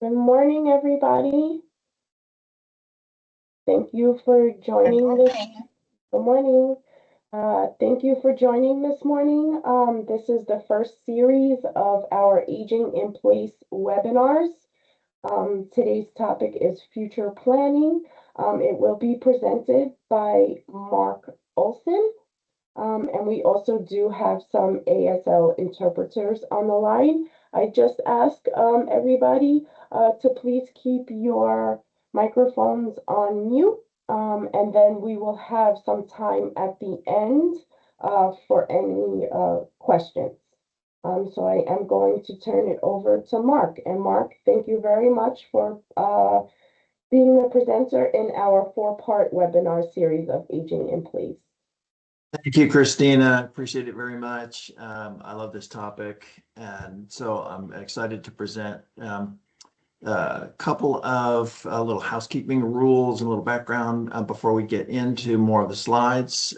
Good morning, everybody. Thank you for joining this. Good morning. Thank you for joining this morning. This is the first series of our Aging in Place webinars. Today's topic is future planning. It will be presented by Mark Olson. And we also do have some ASL interpreters on the line. I just ask everybody to please keep your microphones on mute, and then we will have some time at the end for any questions. So I am going to turn it over to Mark. And Mark, thank you very much for being the presenter in our four-part webinar series of Aging in Place. Thank you, Christina. Appreciate it very much. I love this topic, and so I'm excited to present a couple of little housekeeping rules and a little background before we get into more of the slides.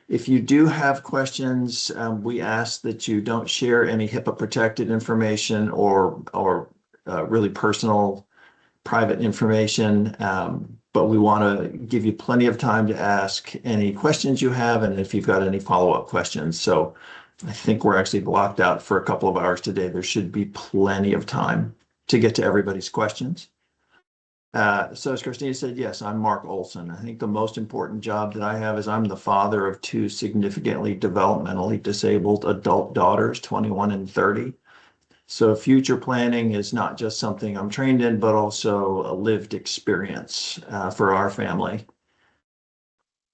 If you do have questions, we ask that you don't share any HIPAA-protected information or really personal, private information. But we want to give you plenty of time to ask any questions you have, and if you've got any follow-up questions. So I think we're actually blocked out for a couple of hours today. There should be plenty of time to get to everybody's questions. So as Christina said, yes, I'm Mark Olson. I think the most important job that I have is I'm the father of two significantly developmentally disabled adult daughters, 21 and 30. So future planning is not just something I'm trained in, but also a lived experience for our family.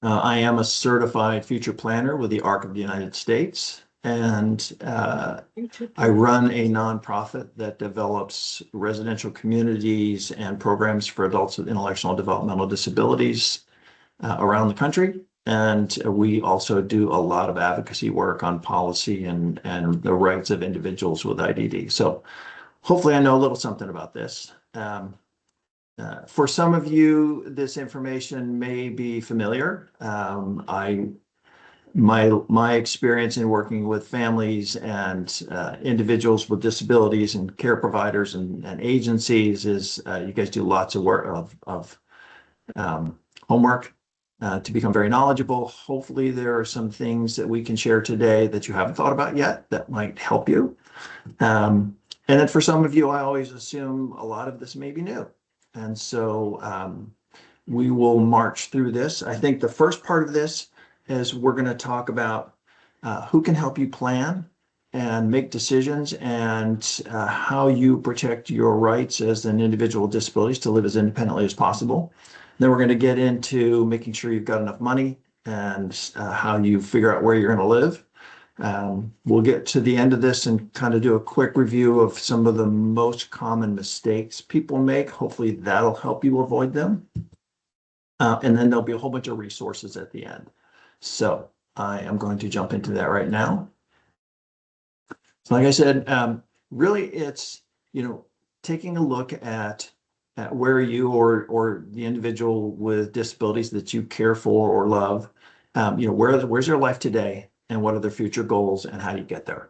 I am a certified future planner with the ARC of the United States, and I run a nonprofit that develops residential communities and programs for adults with intellectual and developmental disabilities around the country. And we also do a lot of advocacy work on policy and the rights of individuals with IDD. So hopefully I know a little something about this. For some of you, this information may be familiar. My experience in working with families and individuals with disabilities and care providers and agencies is you guys do lots of work of homework to become very knowledgeable. Hopefully there are some things that we can share today that you haven't thought about yet that might help you. And then for some of you, I always assume a lot of this may be new. And so we will march through this. I think the first part of this is we're going to talk about who can help you plan and make decisions, and how you protect your rights as an individual with disabilities to live as independently as possible. Then we're going to get into making sure you've got enough money and how you figure out where you're going to live. We'll get to the end of this and kind of do a quick review of some of the most common mistakes people make. Hopefully that'll help you avoid them. And then there'll be a whole bunch of resources at the end. So I am going to jump into that right now. So like I said, really it's, taking a look at where you or the individual with disabilities that you care for or love, where's their life today and what are their future goals and how do you get there?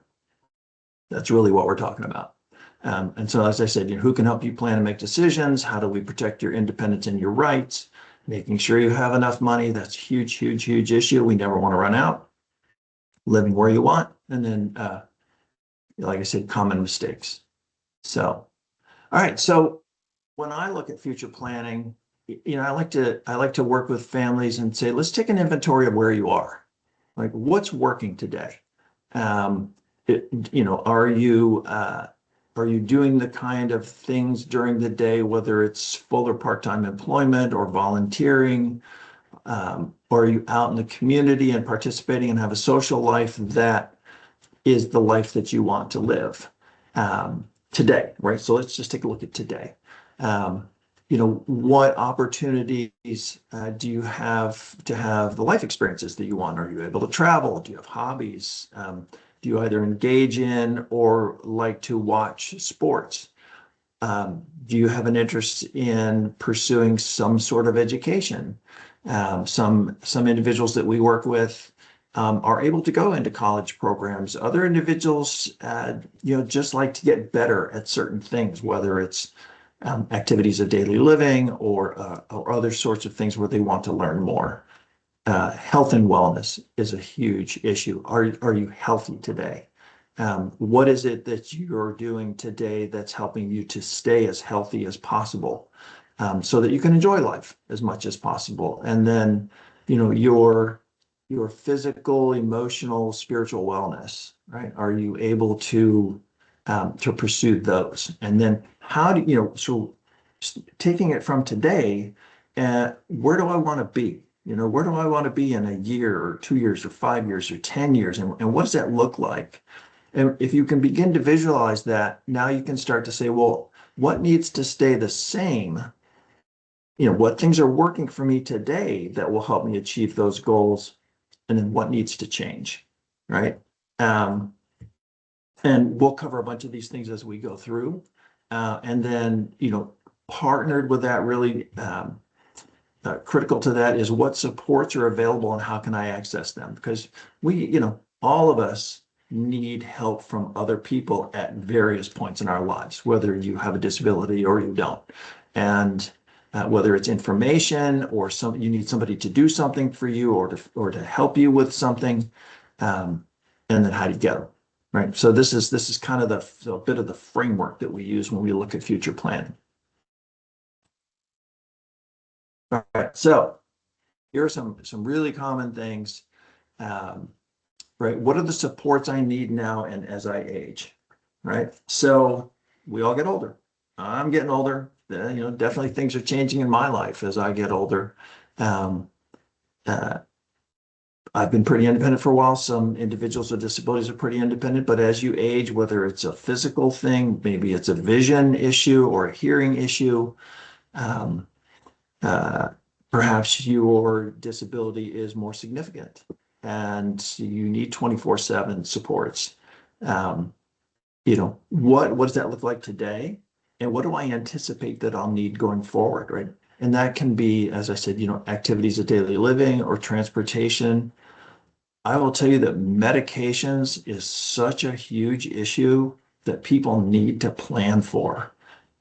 That's really what we're talking about. And so, as I said, who can help you plan and make decisions? How do we protect your independence and your rights? Making sure you have enough money. That's a huge, huge, huge issue. We never want to run out. Living where you want. And then, like I said, common mistakes. So, all right. So when I look at future planning, I like to work with families and say, let's take an inventory of where you are. Like, what's working today? Are you doing the kind of things during the day, whether it's full or part-time employment or volunteering? Or are you out in the community and participating and have a social life that is the life that you want to live today, right? So let's just take a look at today. What opportunities do you have to have the life experiences that you want? Are you able to travel? Do you have hobbies? Do you either engage in or like to watch sports? Do you have an interest in pursuing some sort of education? Some individuals that we work with are able to go into college programs. Other individuals, just like to get better at certain things, whether it's activities of daily living or other sorts of things where they want to learn more. Health and wellness is a huge issue. Are you healthy today? What is it that you're doing today that's helping you to stay as healthy as possible, so that you can enjoy life as much as possible? And then, your physical, emotional, spiritual wellness, right? Are you able to pursue those? And then how do so taking it from today, where do I want to be? Where do I want to be in a year or 2 years or 5 years or 10 years? And what does that look like? And if you can begin to visualize that, now you can start to say, well, what needs to stay the same? What things are working for me today that will help me achieve those goals? And then what needs to change, right? Um, and we'll cover a bunch of these things as we go through. And then, partnered with that, really critical to that is what supports are available and how can I access them? Because all of us need help from other people at various points in our lives, whether you have a disability or you don't. And whether it's information or you need somebody to do something for you or to help you with something, and then how do you get them, right? So this is kind of the bit of the framework that we use when we look at future planning. All right, so here are some really common things. Right, what are the supports I need now and as I age? Right, so we all get older. I'm getting older. Definitely things are changing in my life as I get older. Um, uh, I've been pretty independent for a while. Some individuals with disabilities are pretty independent, but as you age, whether it's a physical thing, maybe it's a vision issue or a hearing issue, um, uh, perhaps your disability is more significant and you need 24/7 supports. Um, what does that look like today? And what do I anticipate that I'll need going forward, right? And that can be, as I said, activities of daily living or transportation. I will tell you that medications is such a huge issue that people need to plan for.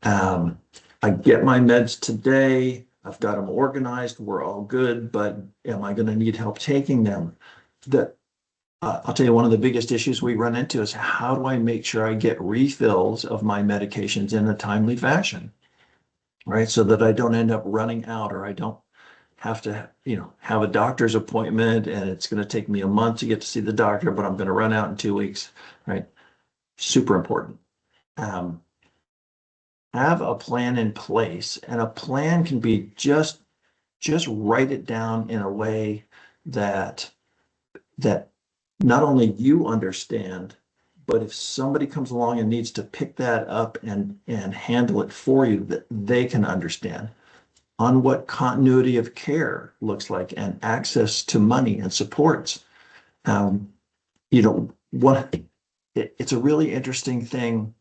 Um, I get my meds today. I've got them organized. We're all good, but am I going to need help taking them? That I'll tell you, one of the biggest issues we run into is how do I make sure I get refills of my medications in a timely fashion, right? So that I don't end up running out or I don't have to, have a doctor's appointment and it's going to take me a month to get to see the doctor, but I'm going to run out in 2 weeks, right? Super important. Um, have a plan in place, and a plan can be just write it down in a way that that not only you understand, but if somebody comes along and needs to pick that up and handle it for you, that they can understand on what continuity of care looks like and access to money and supports. Um, what it's a really interesting thing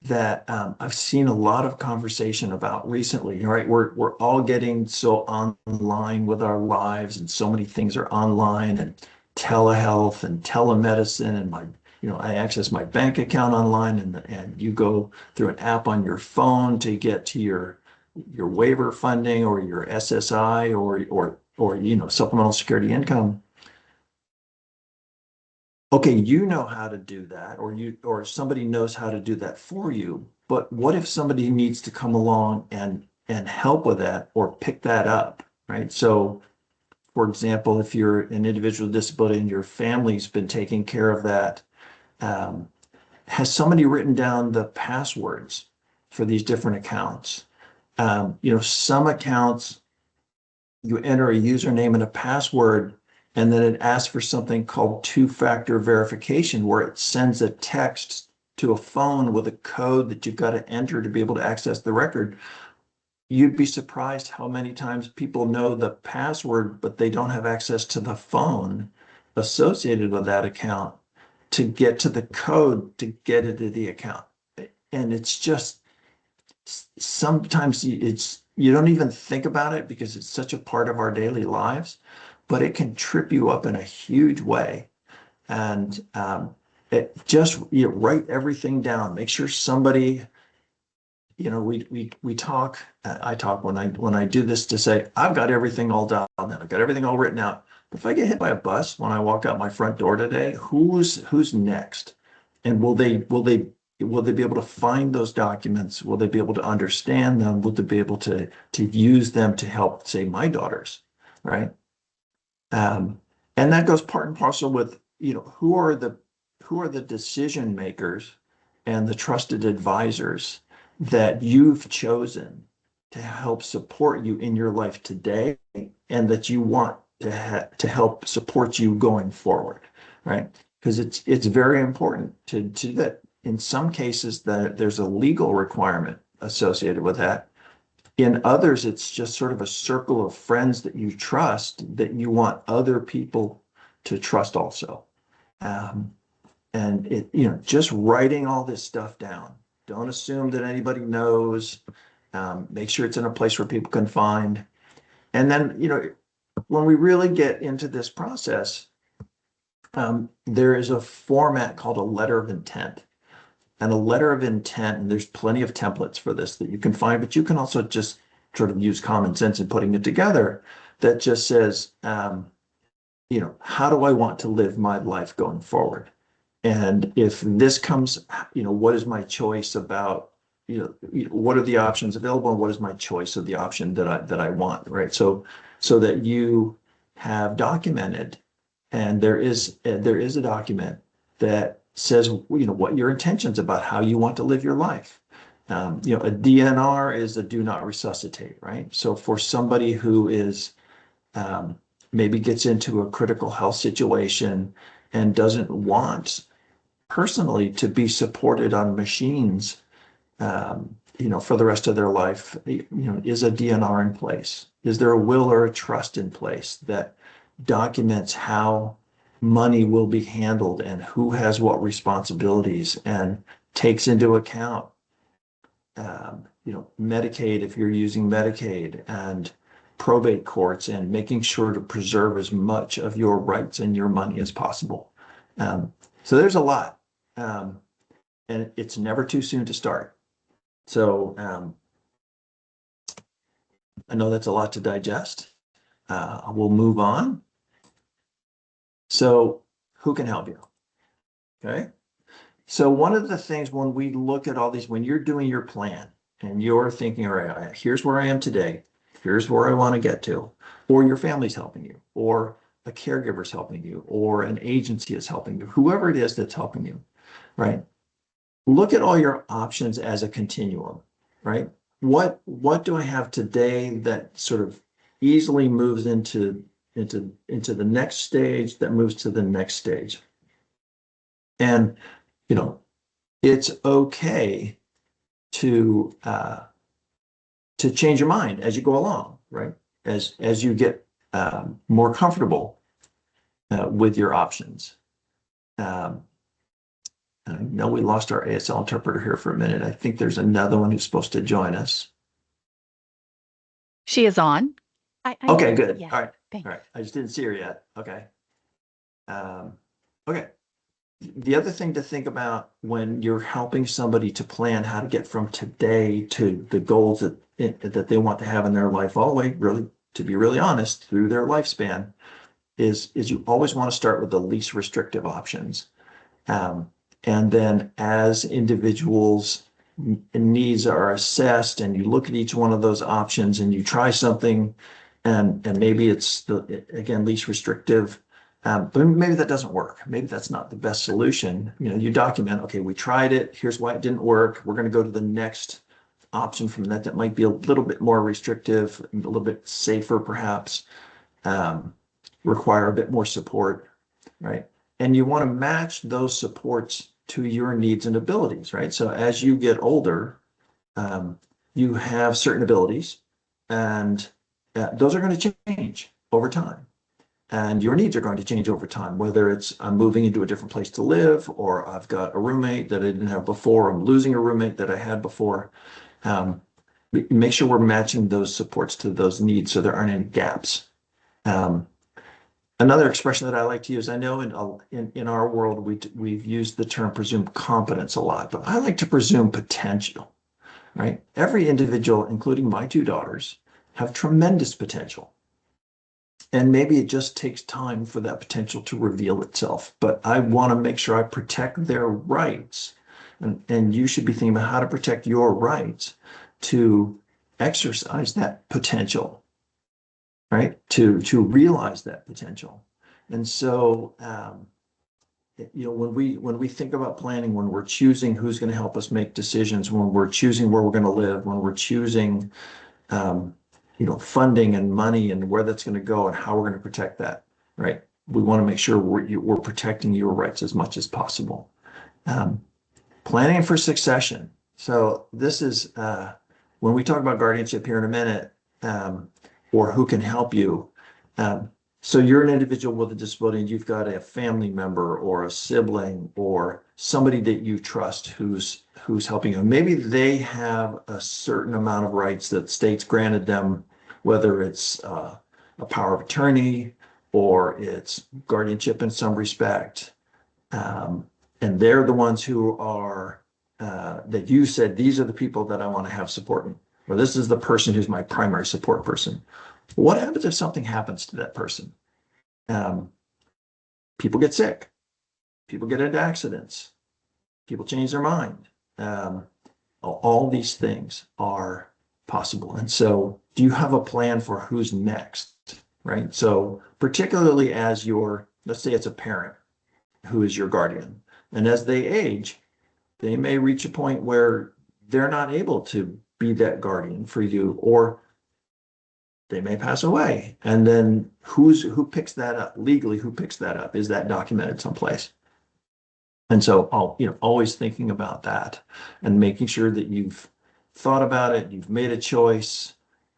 that I've seen a lot of conversation about recently, right? We're all getting so online with our lives, and so many things are online, and telehealth and telemedicine, and I access my bank account online, and you go through an app on your phone to get to your waiver funding or your SSI or supplemental security income. Okay, you know how to do that, or somebody knows how to do that for you. But what if somebody needs to come along and help with that or pick that up, right? So, for example, if you're an individual with disability and your family's been taking care of that, um, has somebody written down the passwords for these different accounts? Some accounts you enter a username and a password, and then it asks for something called two-factor verification, where it sends a text to a phone with a code that you've got to enter to be able to access the record. You'd be surprised how many times people know the password, but they don't have access to the phone associated with that account to get to the code to get into the account. And it's just sometimes you don't even think about it because it's such a part of our daily lives. but it can trip you up in a huge way. And it just, write everything down. Make sure somebody, we talk. I talk when I do this to say I've got everything all done. I've got everything all written out. If I get hit by a bus when I walk out my front door today, who's next? And will they be able to find those documents? Will they be able to understand them? Will they be able to use them to help, say, my daughters, right? Um, and that goes part and parcel with, who are the decision makers and the trusted advisors that you've chosen to help support you in your life today, and that you want to help support you going forward, right? Because it's very important to do that. In some cases, that there's a legal requirement associated with that. In others, it's just sort of a circle of friends that you trust, that you want other people to trust also. Um, and just writing all this stuff down. Don't assume that anybody knows. Make sure it's in a place where people can find. And then, when we really get into this process, there is a format called a letter of intent. And a letter of intent, and there's plenty of templates for this that you can find, but you can also just sort of use common sense in putting it together, that just says, how do I want to live my life going forward? And if this comes, what is my choice about, what are the options available, and what is my choice of the option that I want, right? So that you have documented, and there is a document that says, what your intentions about how you want to live your life. A DNR is a do not resuscitate, right? So for somebody who is maybe gets into a critical health situation and doesn't want personally to be supported on machines, for the rest of their life, is a DNR in place? Is there a will or a trust in place that documents how money will be handled and who has what responsibilities, and takes into account, Medicaid, if you're using Medicaid, and probate courts, and making sure to preserve as much of your rights and your money as possible. So there's a lot. And it's never too soon to start. So I know that's a lot to digest. We'll move on. So who can help you? Okay. So one of the things when we look at all these, when you're doing your plan and you're thinking, all right, here's where I am today, here's where I want to get to, or your family's helping you, or a caregiver's helping you, or an agency is helping you, whoever it is that's helping you, right? Look at all your options as a continuum, right? What do I have today that sort of easily moves into the next stage, that moves to the next stage? And it's okay to change your mind as you go along, right? As you get more comfortable with your options. I know we lost our ASL interpreter here for a minute. I think there's another one who's supposed to join us. She is on. Okay, good. Yeah, All right. thanks. All right. I just didn't see her yet. Okay. Okay. The other thing to think about when you're helping somebody to plan how to get from today to the goals that they want to have in their life, all the way, really, to be really honest, through their lifespan, is you always want to start with the least restrictive options. And then as individuals' needs are assessed, and you look at each one of those options and you try something, and maybe it's again least restrictive, but maybe that doesn't work. Maybe that's not the best solution. You document, okay, we tried it. Here's why it didn't work. We're going to go to the next option from that might be a little bit more restrictive, a little bit safer, perhaps, require a bit more support, right? And you want to match those supports to your needs and abilities, right? So as you get older, you have certain abilities, and those are going to change over time. And your needs are going to change over time, whether it's I'm moving into a different place to live, or I've got a roommate that I didn't have before, I'm losing a roommate that I had before. Make sure we're matching those supports to those needs so there aren't any gaps. Another expression that I like to use, I know in our world, we've used the term presumed competence a lot, but I like to presume potential, right? Every individual, including my two daughters, have tremendous potential. And maybe it just takes time for that potential to reveal itself. But I want to make sure I protect their rights. And you should be thinking about how to protect your rights to exercise that potential, right? To realize that potential. And so, when we think about planning, when we're choosing who's going to help us make decisions, when we're choosing where we're going to live, when we're choosing um, funding and money and where that's going to go and how we're going to protect that, right? We want to make sure we're protecting your rights as much as possible. Um, Planning for succession. So this is when we talk about guardianship here in a minute, or who can help you. Um, so you're an individual with a disability and you've got a family member or a sibling or somebody that you trust who's helping you. Maybe they have a certain amount of rights that states granted them, whether it's a power of attorney or it's guardianship in some respect. And they're the ones who are that you said, these are the people that I want to have support me, or this is the person who's my primary support person. What happens if something happens to that person? Um, People get sick, people get into accidents, people change their mind. Um, all these things are possible. And so, do you have a plan for who's next? Right. So, particularly as let's say it's a parent who is your guardian, and as they age, they may reach a point where they're not able to be that guardian for you, or they may pass away. And then who picks that up legally? Who picks that up? Is that documented someplace? And so, always thinking about that and making sure that you've thought about it, you've made a choice,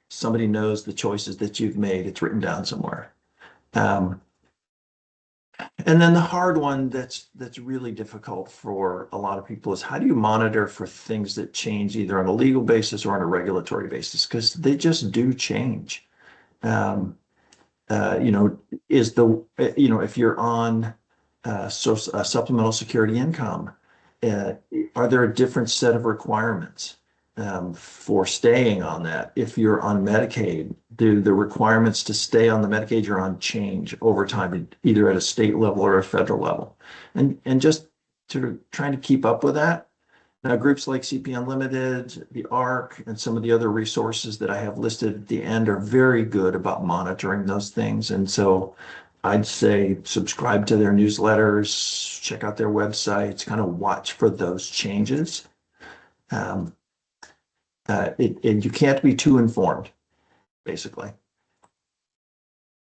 somebody knows the choices that you've made, it's written down somewhere. Um, And then the hard one that's really difficult for a lot of people is, how do you monitor for things that change either on a legal basis or on a regulatory basis? Because they just do change. Um, you know, is the if you're on supplemental security income, uh, are there a different set of requirements for staying on that? If you're on Medicaid, do the requirements to stay on the Medicaid you're on change over time, either at a state level or a federal level? And just sort of trying to keep up with that. Now, groups like CP Unlimited, the ARC, and some of the other resources that I have listed at the end are very good about monitoring those things. And so I'd say subscribe to their newsletters, check out their websites, kind of watch for those changes. Um, you can't be too informed, basically.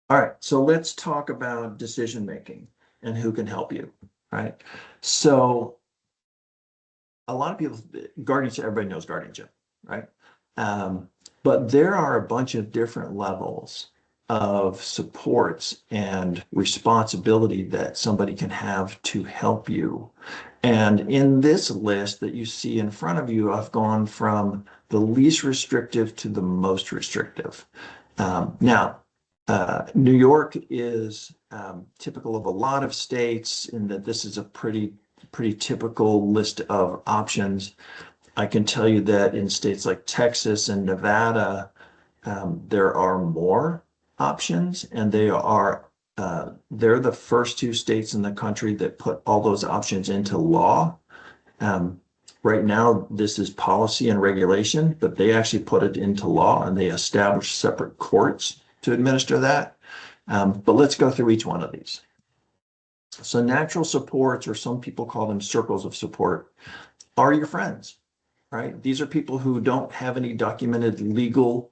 All right, so let's talk about decision making and who can help you, right? So a lot of people, guardianship, everybody knows guardianship, right? Um, but there are a bunch of different levels of supports and responsibility that somebody can have to help you. And in this list that you see in front of you, I've gone from the least restrictive to the most restrictive. Now, New York is typical of a lot of states in that this is a pretty typical list of options. I can tell you that in states like Texas and Nevada, there are more options, and they're the first two states in the country that put all those options into law. Um, right now, this is policy and regulation, but they actually put it into law and they established separate courts to administer that. But let's go through each one of these. So natural supports, or some people call them circles of support, are your friends, right? These are people who don't have any documented legal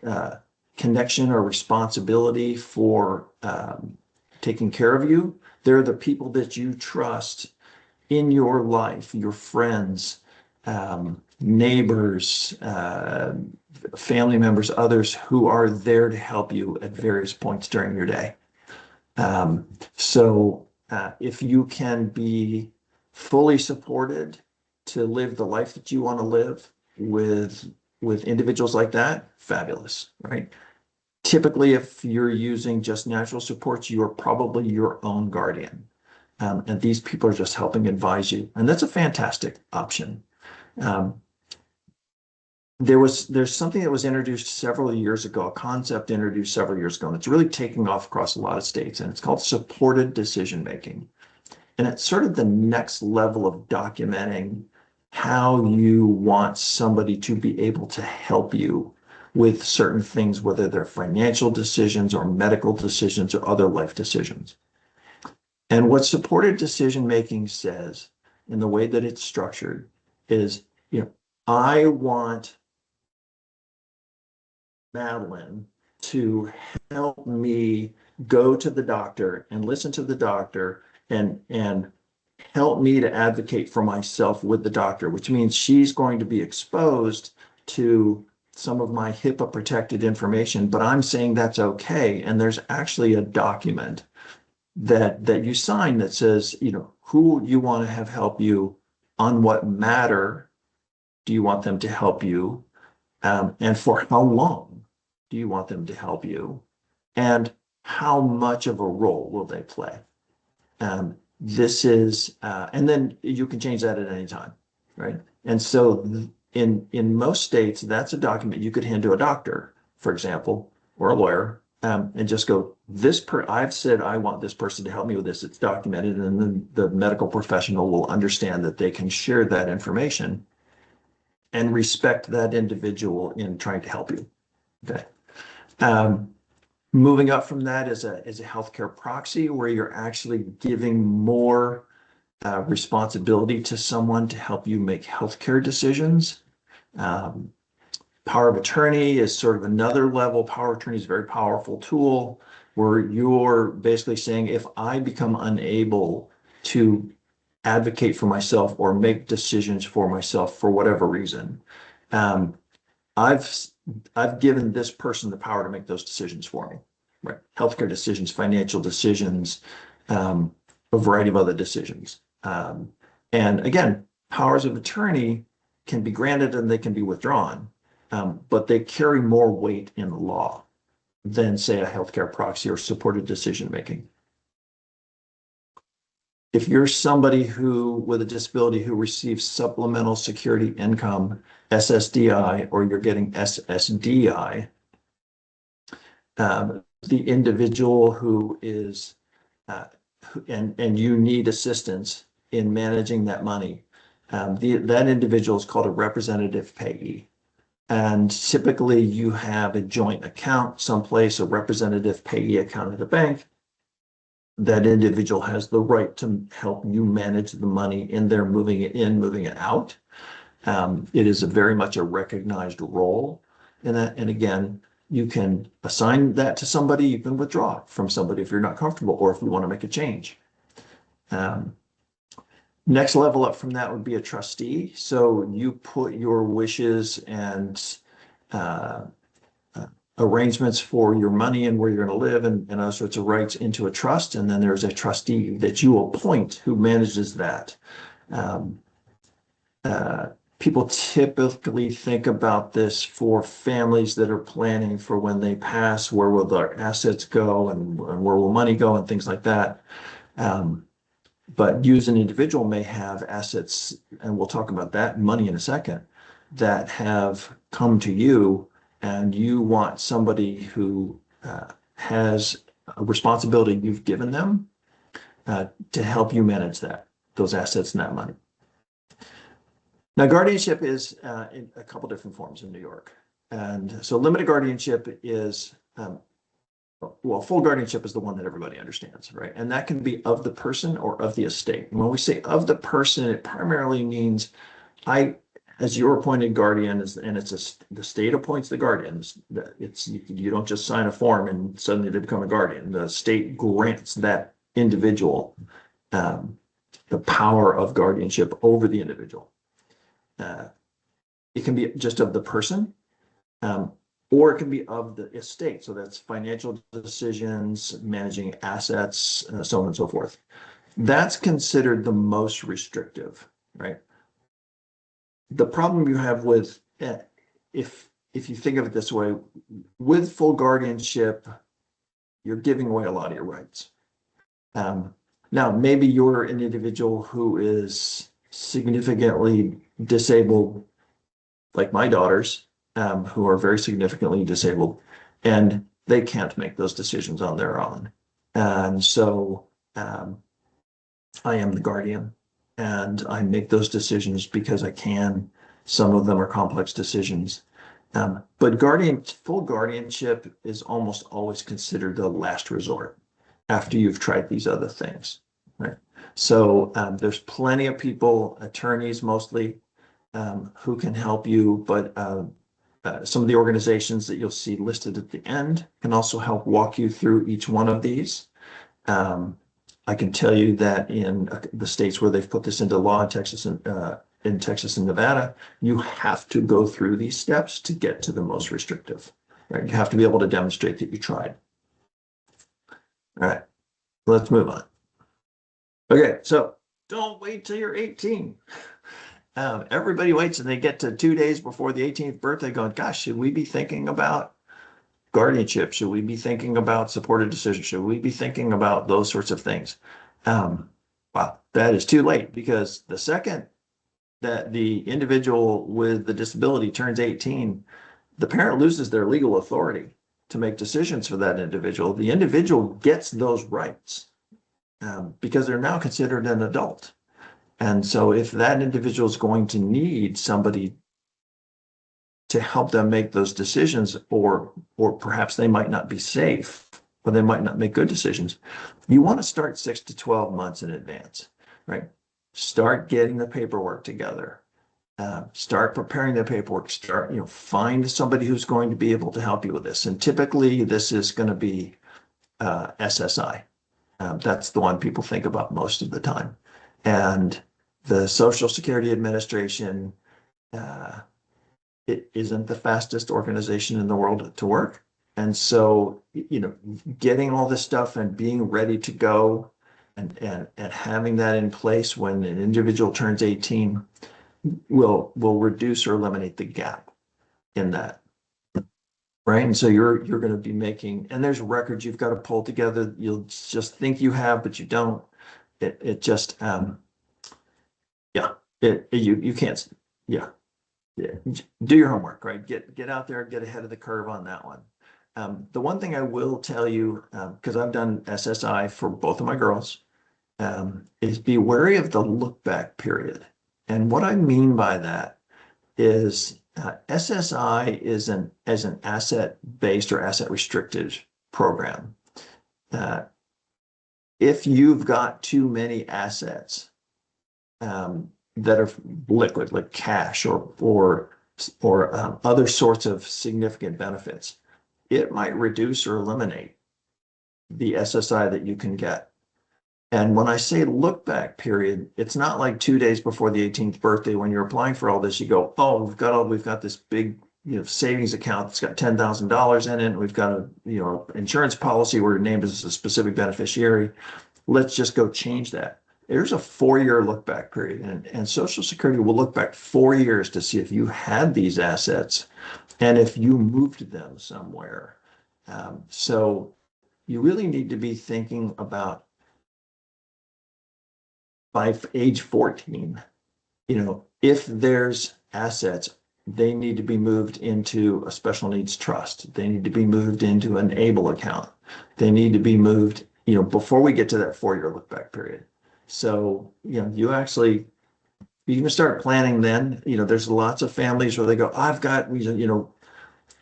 uh, connection or responsibility for taking care of you. They're the people that you trust in your life, your friends, neighbors, family members, others who are there to help you at various points during your day. So if you can be fully supported to live the life that you want to live with individuals like that, fabulous, right? Typically, if you're using just natural supports, you are probably your own guardian. And these people are just helping advise you. And that's a fantastic option. Um, there's something that was introduced several years ago, a concept introduced several years ago, and it's really taking off across a lot of states, and it's called supported decision making. And it's sort of the next level of documenting how you want somebody to be able to help you with certain things, whether they're financial decisions or medical decisions or other life decisions. And what supported decision making says in the way that it's structured is, I want Madeline to help me go to the doctor and listen to the doctor and help me to advocate for myself with the doctor, which means she's going to be exposed to some of my HIPAA protected information, but I'm saying that's okay. And there's actually a document that you sign that says, who you want to have help you, on what matter do you want them to help you, and for how long do you want them to help you, and how much of a role will they play. And then you can change that at any time, right? And so in most states, that's a document you could hand to a doctor, for example, or a lawyer, and just go, I've said I want this person to help me with this. It's documented, and then the medical professional will understand that they can share that information and respect that individual in trying to help you. Okay. Moving up from that is a healthcare proxy, where you're actually giving more responsibility to someone to help you make healthcare decisions. Power of attorney is sort of another level. Power of attorney is a very powerful tool where you're basically saying, if I become unable to advocate for myself or make decisions for myself for whatever reason, I've given this person the power to make those decisions for me, right? Healthcare decisions, financial decisions, a variety of other decisions. And again, powers of attorney can be granted and they can be withdrawn, but they carry more weight in law than, say, a healthcare proxy or supported decision making. If you're somebody with a disability who receives supplemental security income, SSDI, or you're getting SSDI, the individual who is, and you need assistance in managing that money, that individual is called a representative payee. And typically you have a joint account someplace, a representative payee account at a bank. That individual has the right to help you manage the money in there, moving it in, moving it out. It is very much a recognized role in that. And again, you can assign that to somebody, you can withdraw it from somebody if you're not comfortable, or if you want to make a change. Next level up from that would be a trustee. So you put your wishes and arrangements for your money and where you're going to live and other sorts of rights into a trust. And then there's a trustee that you appoint who manages that. People typically think about this for families that are planning for when they pass, where will their assets go and where will money go and things like that. But you as an individual may have assets, and we'll talk about that money in a second, that have come to you, and you want somebody who has a responsibility you've given them to help you manage those assets and that money. Now, guardianship is in a couple different forms in New York. And so limited guardianship is, full guardianship is the one that everybody understands, right? And that can be of the person or of the estate. And when we say of the person, it primarily means as your appointed guardian, and the state appoints the guardians. You don't just sign a form and suddenly they become a guardian. The state grants that individual the power of guardianship over the individual. It can be just of the person, or it can be of the estate. So that's financial decisions, managing assets, so on and so forth. That's considered the most restrictive, right? The problem you have with if if you think of it this way, with full guardianship, you're giving away a lot of your rights. Now, maybe you're an individual who is significantly disabled, like my daughters, who are very significantly disabled, and they can't make those decisions on their own. And so I am the guardian, and I make those decisions because I can. Some of them are complex decisions. But full guardianship is almost always considered the last resort after you've tried these other things, right? So there's plenty of people, attorneys mostly, who can help you, but some of the organizations that you'll see listed at the end can also help walk you through each one of these. I can tell you that in the states where they've put this into law in Texas and Nevada, you have to go through these steps to get to the most restrictive, right? You have to be able to demonstrate that you tried. All right, let's move on. Okay, so don't wait till you're 18. Everybody waits and they get to 2 days before the 18th birthday going, gosh, should we be thinking about guardianship? Should we be thinking about supported decision? Should we be thinking about those sorts of things? Wow, that is too late, because the second that the individual with the disability turns 18, the parent loses their legal authority to make decisions for that individual. The individual gets those rights because they're now considered an adult. And so if that individual is going to need somebody to help them make those decisions, or perhaps they might not be safe, or they might not make good decisions, you want to start 6 to 12 months in advance, right? Start getting the paperwork together. Start preparing the paperwork. Find somebody who's going to be able to help you with this. And typically this is going to be SSI. That's the one people think about most of the time. And the Social Security Administration, it isn't the fastest organization in the world to work. And so, getting all this stuff and being ready to go and having that in place when an individual turns 18 will reduce or eliminate the gap in that. Right. And so you're going to be making, and there's records you've got to pull together. You'll just think you have, but you don't. You can't. Yeah. Do your homework, right? Get out there, get ahead of the curve on that one. The one thing I will tell you, because I've done SSI for both of my girls, is be wary of the look back period. And what I mean by that is SSI is an asset-based or asset-restricted program. If you've got too many assets that are liquid, like cash or other sorts of significant benefits, it might reduce or eliminate the SSI that you can get. And when I say look back period, it's not like 2 days before the 18th birthday when you're applying for all this, you go, oh, we've got this big savings account that's got $10,000 in it, and we've got a insurance policy where you're named as a specific beneficiary. Let's just go change that. There's a 4-year look back period, and Social Security will look back 4 years to see if you had these assets and if you moved them somewhere. So you really need to be thinking about, by age 14, if there's assets, they need to be moved into a special needs trust. They need to be moved into an ABLE account. They need to be moved, before we get to that 4-year look back period. So, you can start planning then. There's lots of families where they go,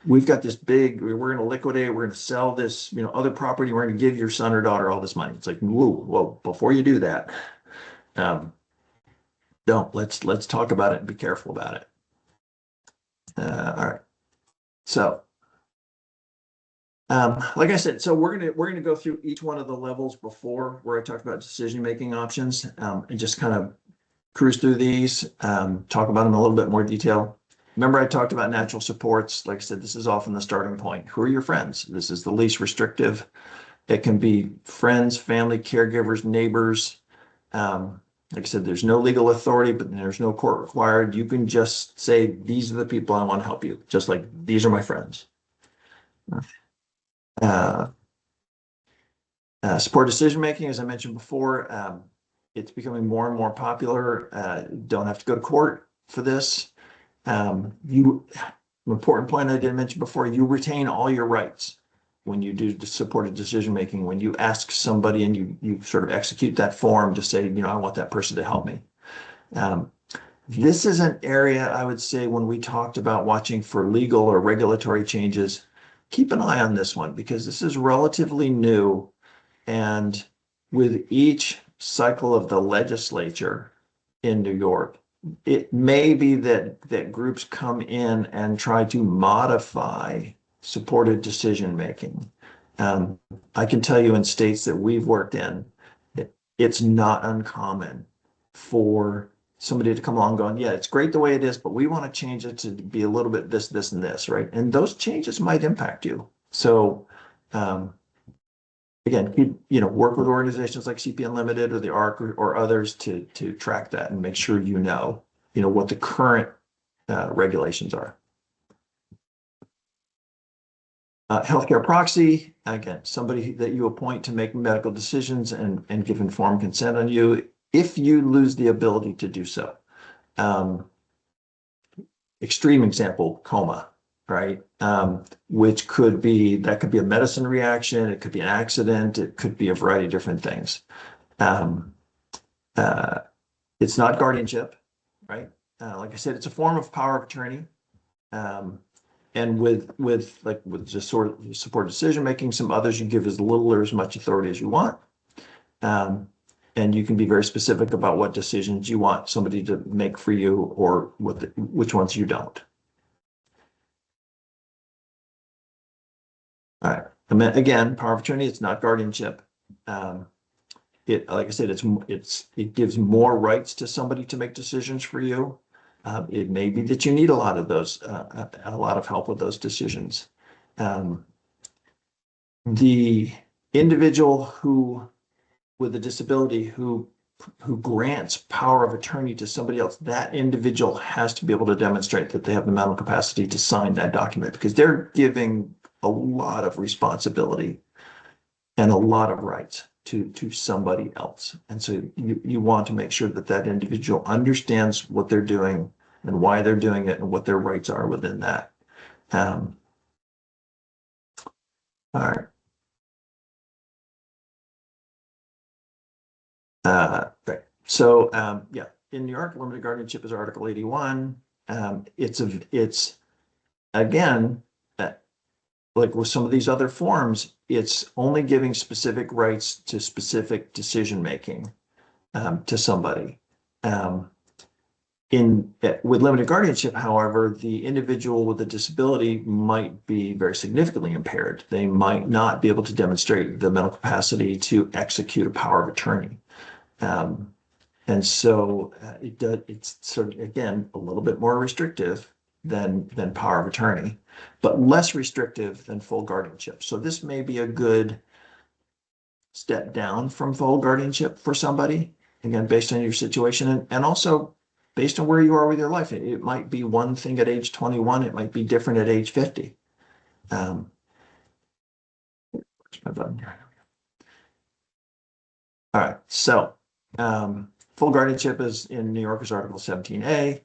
we've got this big, we're going to liquidate, we're going to sell this, other property, we're going to give your son or daughter all this money. It's like, whoa, well, before you do that, let's talk about it and be careful about it. All right. So, like I said, so we're gonna go through each one of the levels before, where I talked about decision-making options, and just kind of cruise through these, talk about them in a little bit more detail. Remember, I talked about natural supports. Like I said, this is often the starting point. Who are your friends? This is the least restrictive. It can be friends, family, caregivers, neighbors. Like I said, there's no legal authority, but there's no court required. You can just say, these are the people I want to help you, just like these are my friends. Uh, Support decision making, as I mentioned before, it's becoming more and more popular. Don't have to go to court for this. An important point I didn't mention before, you retain all your rights when you do supported decision making. When you ask somebody and you sort of execute that form to say, I want that person to help me. This is an area I would say when we talked about watching for legal or regulatory changes, keep an eye on this one because this is relatively new. And with each cycle of the legislature in New York, it may be that groups come in and try to modify supported decision making. I can tell you in states that we've worked in, it's not uncommon for somebody to come along going, yeah, it's great the way it is, but we want to change it to be a little bit this, this, and this, right? And those changes might impact you. So again, work with organizations like CP Unlimited or the ARC or others to track that and make sure you know what the current regulations are. Healthcare proxy, again, somebody that you appoint to make medical decisions and give informed consent on you if you lose the ability to do so. Extreme example, coma, right? Which could be a medicine reaction, it could be an accident, it could be a variety of different things. It's not guardianship, right? Like I said, it's a form of power of attorney. And with just sort of support decision making, some others you give as little or as much authority as you want. And you can be very specific about what decisions you want somebody to make for you or which ones you don't. All right. I mean, again, power of attorney, it's not guardianship. Like I said, it gives more rights to somebody to make decisions for you. It may be that you need a lot of those, a lot of help with those decisions. The individual with a disability who grants power of attorney to somebody else, that individual has to be able to demonstrate that they have the mental capacity to sign that document because they're giving a lot of responsibility and a lot of rights to somebody else. And so you want to make sure that individual understands what they're doing and why they're doing it and what their rights are within that. All right. Right. So yeah, in New York, limited guardianship is Article 81. It's again, like with some of these other forms, it's only giving specific rights to specific decision making to somebody. With limited guardianship, however, the individual with a disability might be very significantly impaired. They might not be able to demonstrate the mental capacity to execute a power of attorney. And so it's sort of, again, a little bit more restrictive than power of attorney, but less restrictive than full guardianship. So this may be a good step down from full guardianship for somebody, again, based on your situation and also based on where you are with your life. It might be one thing at age 21, it might be different at age 50. Where's my button here? All right, so full guardianship is in New York is Article 17A.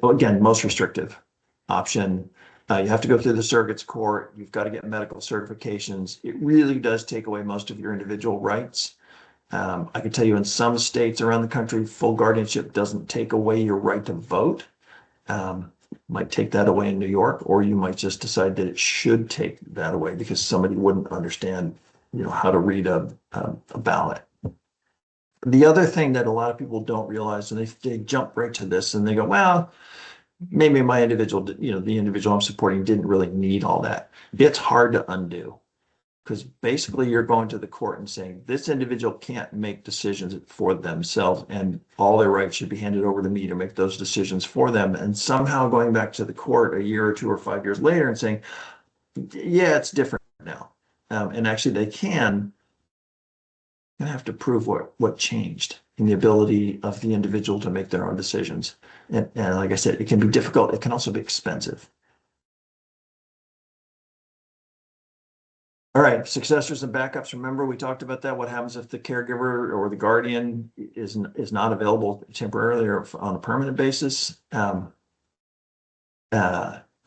Again, most restrictive option. You have to go through the circuits court. You've got to get medical certifications. It really does take away most of your individual rights. I can tell you in some states around the country, full guardianship doesn't take away your right to vote. Might take that away in New York, or you might just decide that it should take that away because somebody wouldn't understand, how to read a ballot. The other thing that a lot of people don't realize, and they jump right to this and they go, well, maybe my individual, the individual I'm supporting didn't really need all that. It's hard to undo because basically you're going to the court and saying this individual can't make decisions for themselves and all their rights should be handed over to me to make those decisions for them. And somehow going back to the court a year or 2 or 5 years later and saying, yeah, it's different now. And actually they can going to have to prove what changed in the ability of the individual to make their own decisions. And like I said, it can be difficult. It can also be expensive. All right, successors and backups. Remember, we talked about that. What happens if the caregiver or the guardian is not available temporarily or on a permanent basis? Don't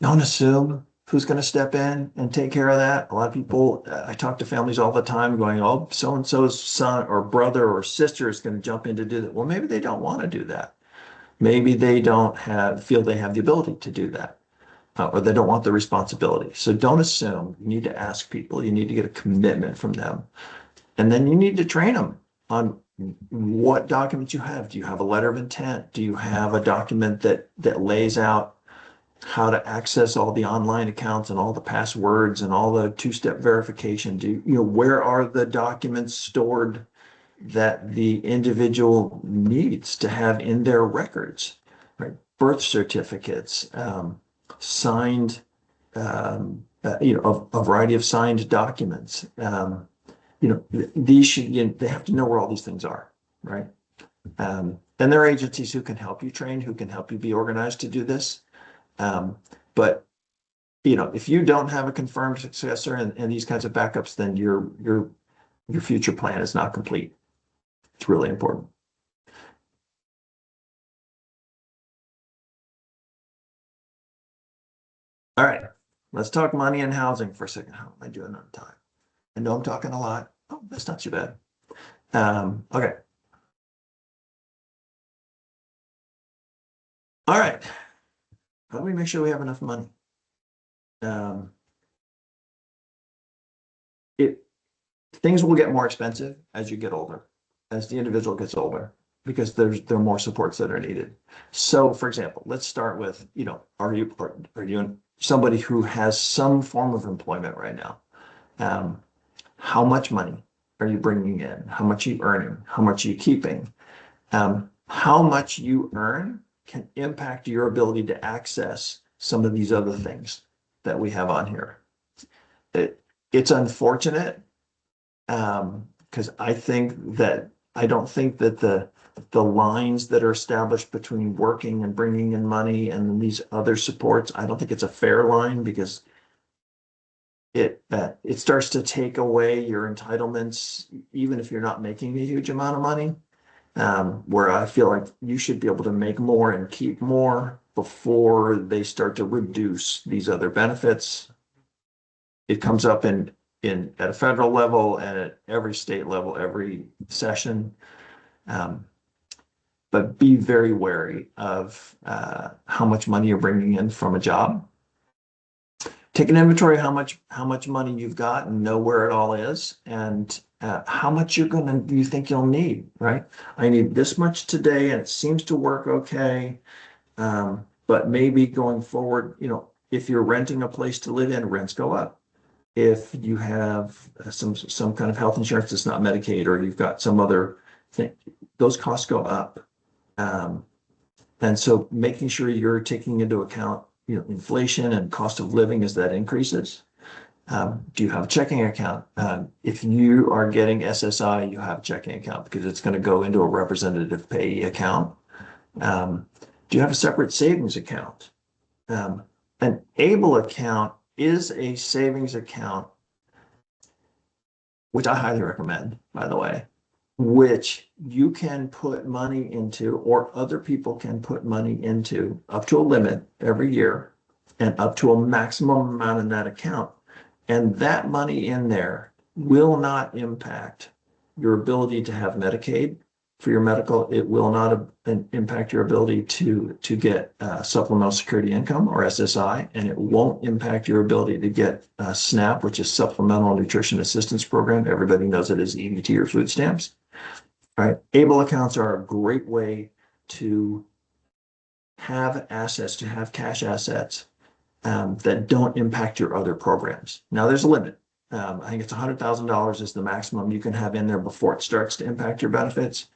assume who's going to step in and take care of that. A lot of people, I talk to families all the time going, oh, so-and-so's son or brother or sister is going to jump in to do that. Well, maybe they don't want to do that. Maybe they don't feel they have the ability to do that, or they don't want the responsibility. So don't assume. You need to ask people. You need to get a commitment from them. And then you need to train them on what documents you have. Do you have a letter of intent? Do you have a document that lays out how to access all the online accounts and all the passwords and all the two-step verification? Where are the documents stored that the individual needs to have in their records, right? Birth certificates, signed, a variety of signed documents. They have to know where all these things are, right? And there are agencies who can help you train, who can help you be organized to do this. But if you don't have a confirmed successor and these kinds of backups, then your future plan is not complete. It's really important. All right, let's talk money and housing for a second. How am I doing on time? I know I'm talking a lot. Oh, that's not too bad. Okay. All right. How do we make sure we have enough money? Um, things will get more expensive as you get older, as the individual gets older, because there are more supports that are needed. So, for example, let's start with, are you somebody who has some form of employment right now? How much money are you bringing in? How much are you earning? How much are you keeping? How much you earn can impact your ability to access some of these other things that we have on here. It's unfortunate, because I don't think that the lines that are established between working and bringing in money and these other supports, I don't think it's a fair line, because it starts to take away your entitlements, even if you're not making a huge amount of money. Where I feel like you should be able to make more and keep more before they start to reduce these other benefits. It comes up at a federal level and at every state level, every session. But be very wary of how much money you're bringing in from a job. Take an inventory of how much money you've got and know where it all is, and how much you think you'll need, right? I need this much today and it seems to work okay. But maybe going forward, if you're renting a place to live in, rents go up. If you have some kind of health insurance that's not Medicaid, or you've got some other thing, those costs go up. And so making sure you're taking into account, inflation and cost of living as that increases. Do you have a checking account? If you are getting SSI, you have a checking account, because it's going to go into a representative payee account. Do you have a separate savings account? An ABLE account is a savings account, which I highly recommend, by the way, which you can put money into, or other people can put money into, up to a limit every year and up to a maximum amount in that account. And that money in there will not impact your ability to have Medicaid for your medical. It will not impact your ability to get supplemental security income, or SSI, and it won't impact your ability to get SNAP, which is Supplemental Nutrition Assistance Program. Everybody knows it as EBT or food stamps. All right. ABLE accounts are a great way to have assets, to have cash assets that don't impact your other programs. Now, there's a limit. I think it's $100,000 is the maximum you can have in there before it starts to impact your benefits.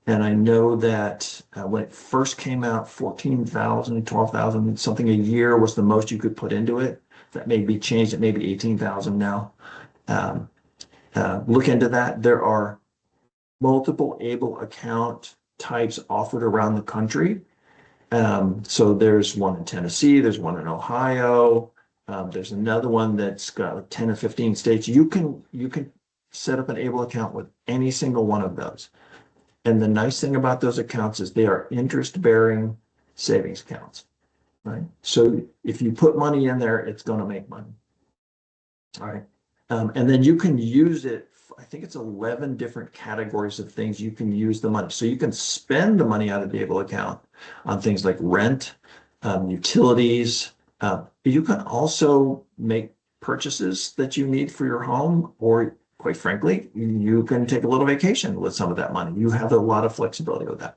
And I know that when it first came out, 14,000, 12,000, something a year was the most you could put into it. That may be changed. It may be 18,000 now. Look into that. There are multiple able account types offered around the country. So there's one in Tennessee, there's one in Ohio, there's another one that's got like 10 or 15 states. You can set up an able account with any single one of those. And the nice thing about those accounts is they are interest-bearing savings accounts, right? So if you put money in there, it's going to make money. All right. And then you can use it. I think it's 11 different categories of things you can use the money. So you can spend the money out of the able account on things like rent, utilities. You can also make purchases that you need for your home, or quite frankly, you can take a little vacation with some of that money. You have a lot of flexibility with that.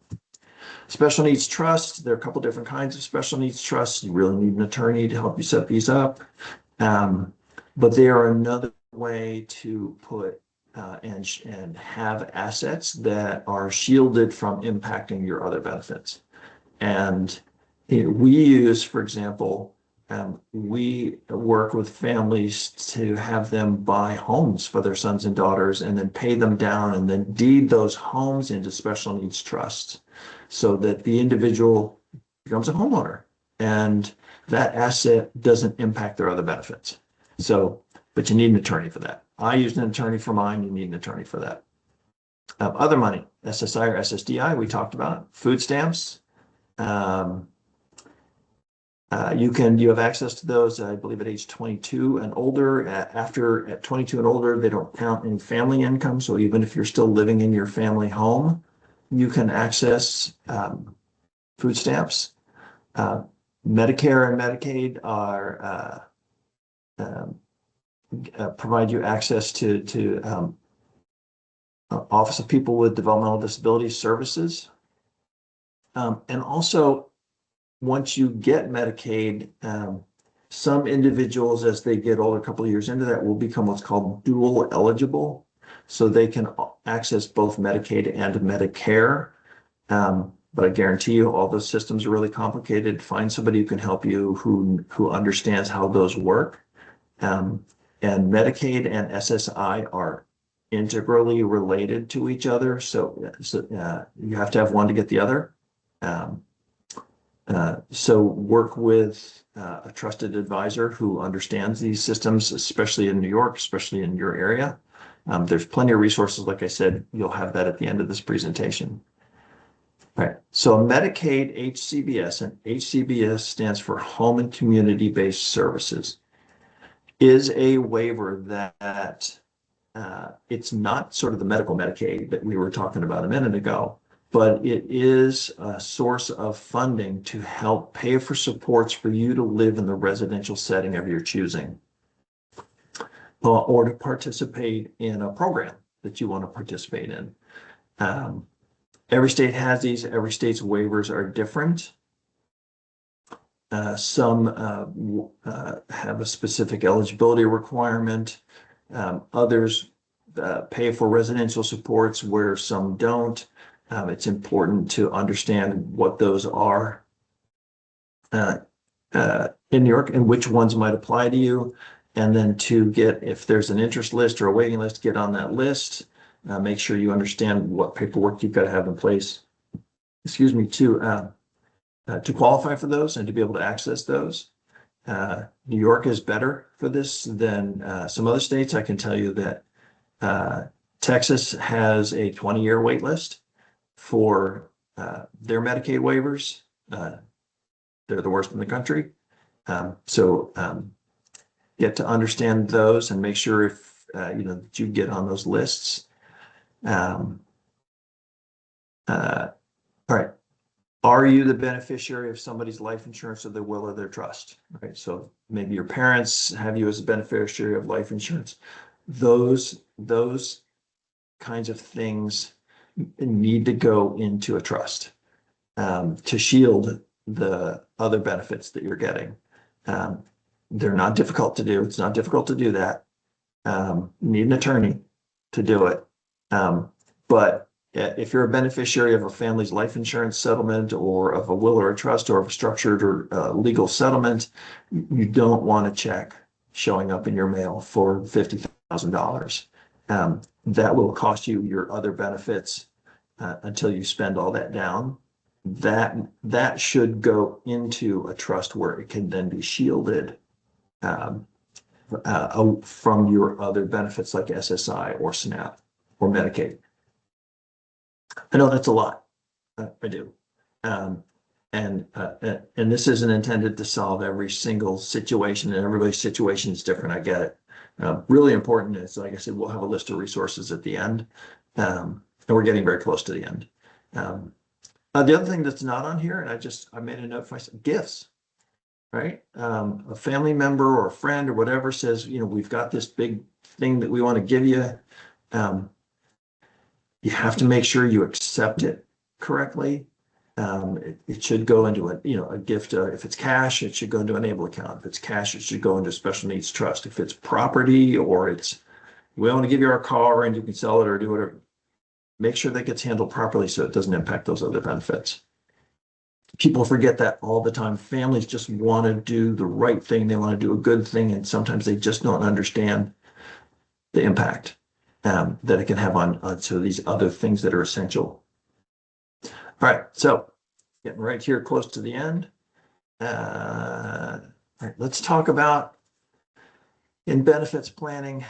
Special needs trust. There are a couple different kinds of special needs trusts. You really need an attorney to help you set these up. But they are another way to put and have assets that are shielded from impacting your other benefits. And we use, for example, we work with families to have them buy homes for their sons and daughters and then pay them down and then deed those homes into special needs trusts so that the individual becomes a homeowner and that asset doesn't impact their other benefits. So, but you need an attorney for that. I used an attorney for mine. You need an attorney for that. Other money, SSI or SSDI, we talked about it. Food stamps. You have access to those, I believe, at age 22 and older. At 22 and older, they don't count in family income. So even if you're still living in your family home, you can access food stamps. Medicare and Medicaid are provide you access to Office of People with Developmental Disabilities services. And also, once you get Medicaid, some individuals, as they get older, a couple of years into that, will become what's called dual eligible. So they can access both Medicaid and Medicare. But I guarantee you all those systems are really complicated. Find somebody who can help you who understands how those work. And Medicaid and SSI are integrally related to each other. So you have to have one to get the other. So work with a trusted advisor who understands these systems, especially in New York, especially in your area. There's plenty of resources. Like I said, you'll have that at the end of this presentation. All right. So Medicaid HCBS, and HCBS stands for Home and Community-Based Services, is a waiver that it's not sort of the medical Medicaid that we were talking about a minute ago, but it is a source of funding to help pay for supports for you to live in the residential setting of your choosing, or to participate in a program that you want to participate in. Every state has these. Every state's waivers are different. Some have a specific eligibility requirement. Others pay for residential supports where some don't. It's important to understand what those are in New York and which ones might apply to you. And then to get, if there's an interest list or a waiting list, get on that list. Make sure you understand what paperwork you've got to have in place, excuse me, to qualify for those and to be able to access those. New York is better for this than some other states. I can tell you that Texas has a 20-year wait list for their Medicaid waivers. They're the worst in the country. So get to understand those and make sure if that you get on those lists. All right. Are you the beneficiary of somebody's life insurance or their will or their trust? Right. So maybe your parents have you as a beneficiary of life insurance. Those kinds of things need to go into a trust to shield the other benefits that you're getting. They're not difficult to do. It's not difficult to do that. You need an attorney to do it. But if you're a beneficiary of a family's life insurance settlement or of a will or a trust or of a structured or legal settlement, you don't want a check showing up in your mail for $50,000. that will cost you your other benefits until you spend all that down. That should go into a trust where it can then be shielded um, from your other benefits like SSI or SNAP or Medicaid. I know that's a lot. I do. Um, and this isn't intended to solve every single situation, and everybody's situation is different. I get it. Really important is, like I said, we'll have a list of resources at the end. And we're getting very close to the end. The other thing that's not on here, and I made a note for myself, gifts, right? A family member or a friend or whatever says, we've got this big thing that we want to give you. You have to make sure you accept it correctly. It should go into a gift. If it's cash, it should go into an Enable account. If it's cash, it should go into a special needs trust. If it's property or we want to give you our car and you can sell it or do whatever, make sure that gets handled properly so it doesn't impact those other benefits. People forget that all the time. Families just want to do the right thing. They want to do a good thing. And sometimes they just don't understand the impact that it can have on so these other things that are essential. All right, so getting right here close to the end. All right, let's talk about in benefits planning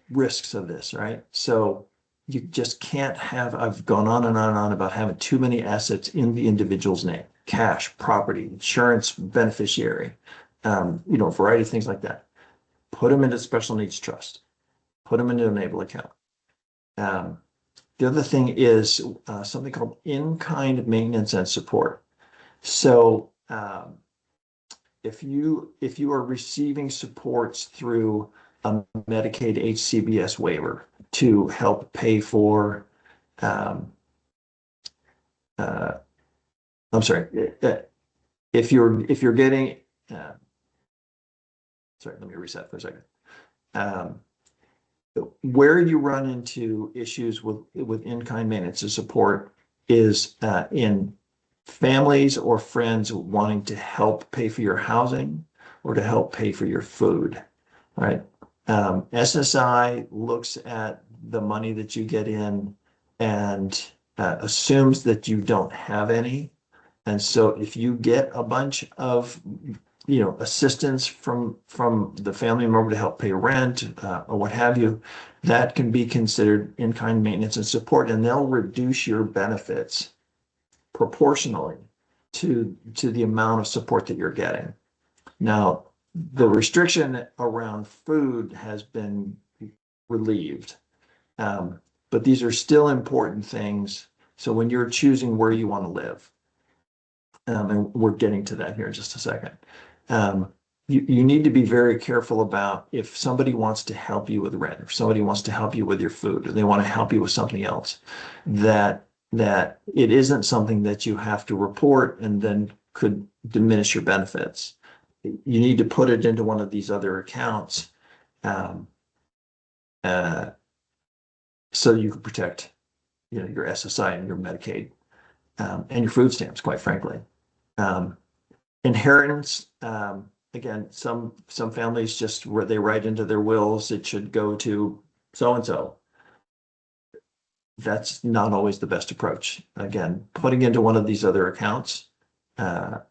risks of this, right? So you just can't have, I've gone on and on and on about having too many assets in the individual's name, cash, property, insurance, beneficiary, a variety of things like that. Put them into special needs trust, put them into an Enable account. The other thing is something called in-kind maintenance and support. So if you are receiving supports through a Medicaid HCBS waiver to help pay for, I'm sorry, if you're getting, sorry, let me reset for a second. Where you run into issues with in-kind maintenance and support is in families or friends wanting to help pay for your housing or to help pay for your food, right? SSI looks at the money that you get in and assumes that you don't have any. And so if you get a bunch of assistance from the family member to help pay rent or what have you, that can be considered in-kind maintenance and support, and they'll reduce your benefits proportionally to the amount of support that you're getting. Now, the restriction around food has been relieved, but these are still important things. So when you're choosing where you want to live, and we're getting to that here in just a second, you need to be very careful about if somebody wants to help you with rent, if somebody wants to help you with your food, or they want to help you with something else, that it isn't something that you have to report and then could diminish your benefits. You need to put it into one of these other accounts so you can protect your SSI and your Medicaid and your food stamps, quite frankly. Inheritance, again, some families just they write into their wills it should go to so-and-so. That's not always the best approach. Again, putting into one of these other accounts, a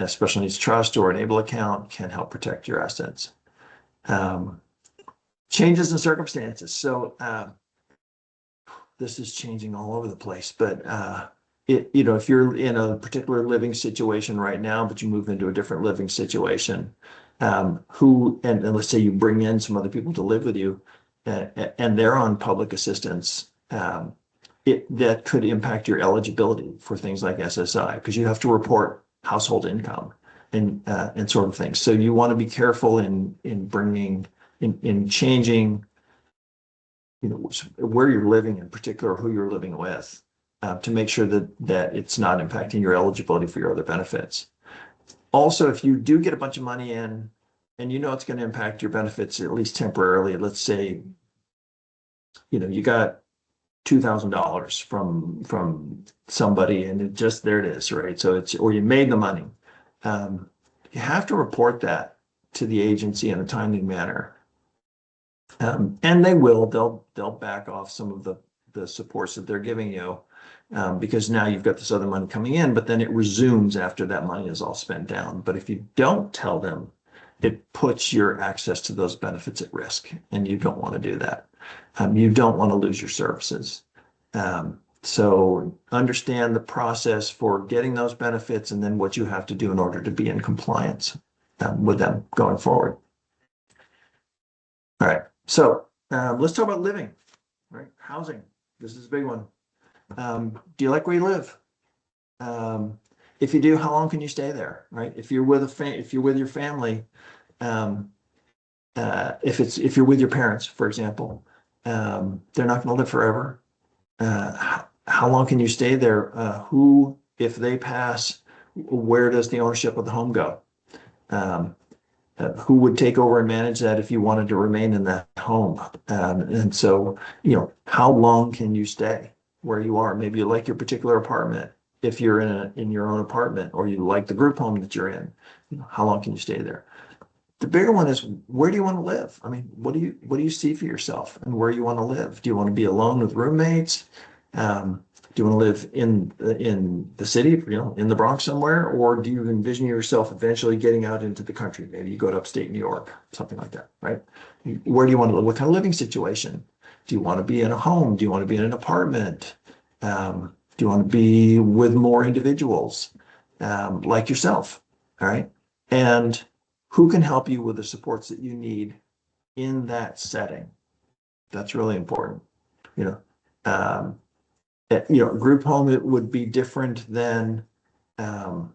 special needs trust or Enable account, can help protect your assets. Changes in circumstances. So this is changing all over the place, but if you're in a particular living situation right now, but you move into a different living situation, and let's say you bring in some other people to live with you, and they're on public assistance, that could impact your eligibility for things like SSI, because you have to report household income and sort of things. So you want to be careful in changing, where you're living, in particular, who you're living with, to make sure that it's not impacting your eligibility for your other benefits. Also, if you do get a bunch of money in and it's going to impact your benefits, at least temporarily, let's say, you got $2,000 from somebody and there it is, right? So or you made the money. You have to report that to the agency in a timely manner. And they'll back off some of the supports that they're giving you, because now you've got this other money coming in, but then it resumes after that money is all spent down. But if you don't tell them, it puts your access to those benefits at risk, and you don't want to do that. You don't want to lose your services. So understand the process for getting those benefits and then what you have to do in order to be in compliance with them going forward. All right, so let's talk about living, right? Housing. This is a big one. Do you like where you live? If you do, how long can you stay there, right? If you're with your family, if you're with your parents, for example, they're not going to live forever. How long can you stay there? If they pass, where does the ownership of the home go? Who would take over and manage that if you wanted to remain in that home? And so, how long can you stay where you are? Maybe you like your particular apartment. If you're in your own apartment, or you like the group home that you're in, how long can you stay there? The bigger one is, where do you want to live? I mean, what do you see for yourself and where you want to live? Do you want to be alone with roommates? Do you want to live in the city, in the Bronx somewhere, or do you envision yourself eventually getting out into the country? Maybe you go to upstate New York, something like that, right? Where do you want to live? What kind of living situation? Do you want to be in a home? Do you want to be in an apartment? Do you want to be with more individuals like yourself? All right. And who can help you with the supports that you need in that setting? That's really important. Um, Group home, it would be different than, and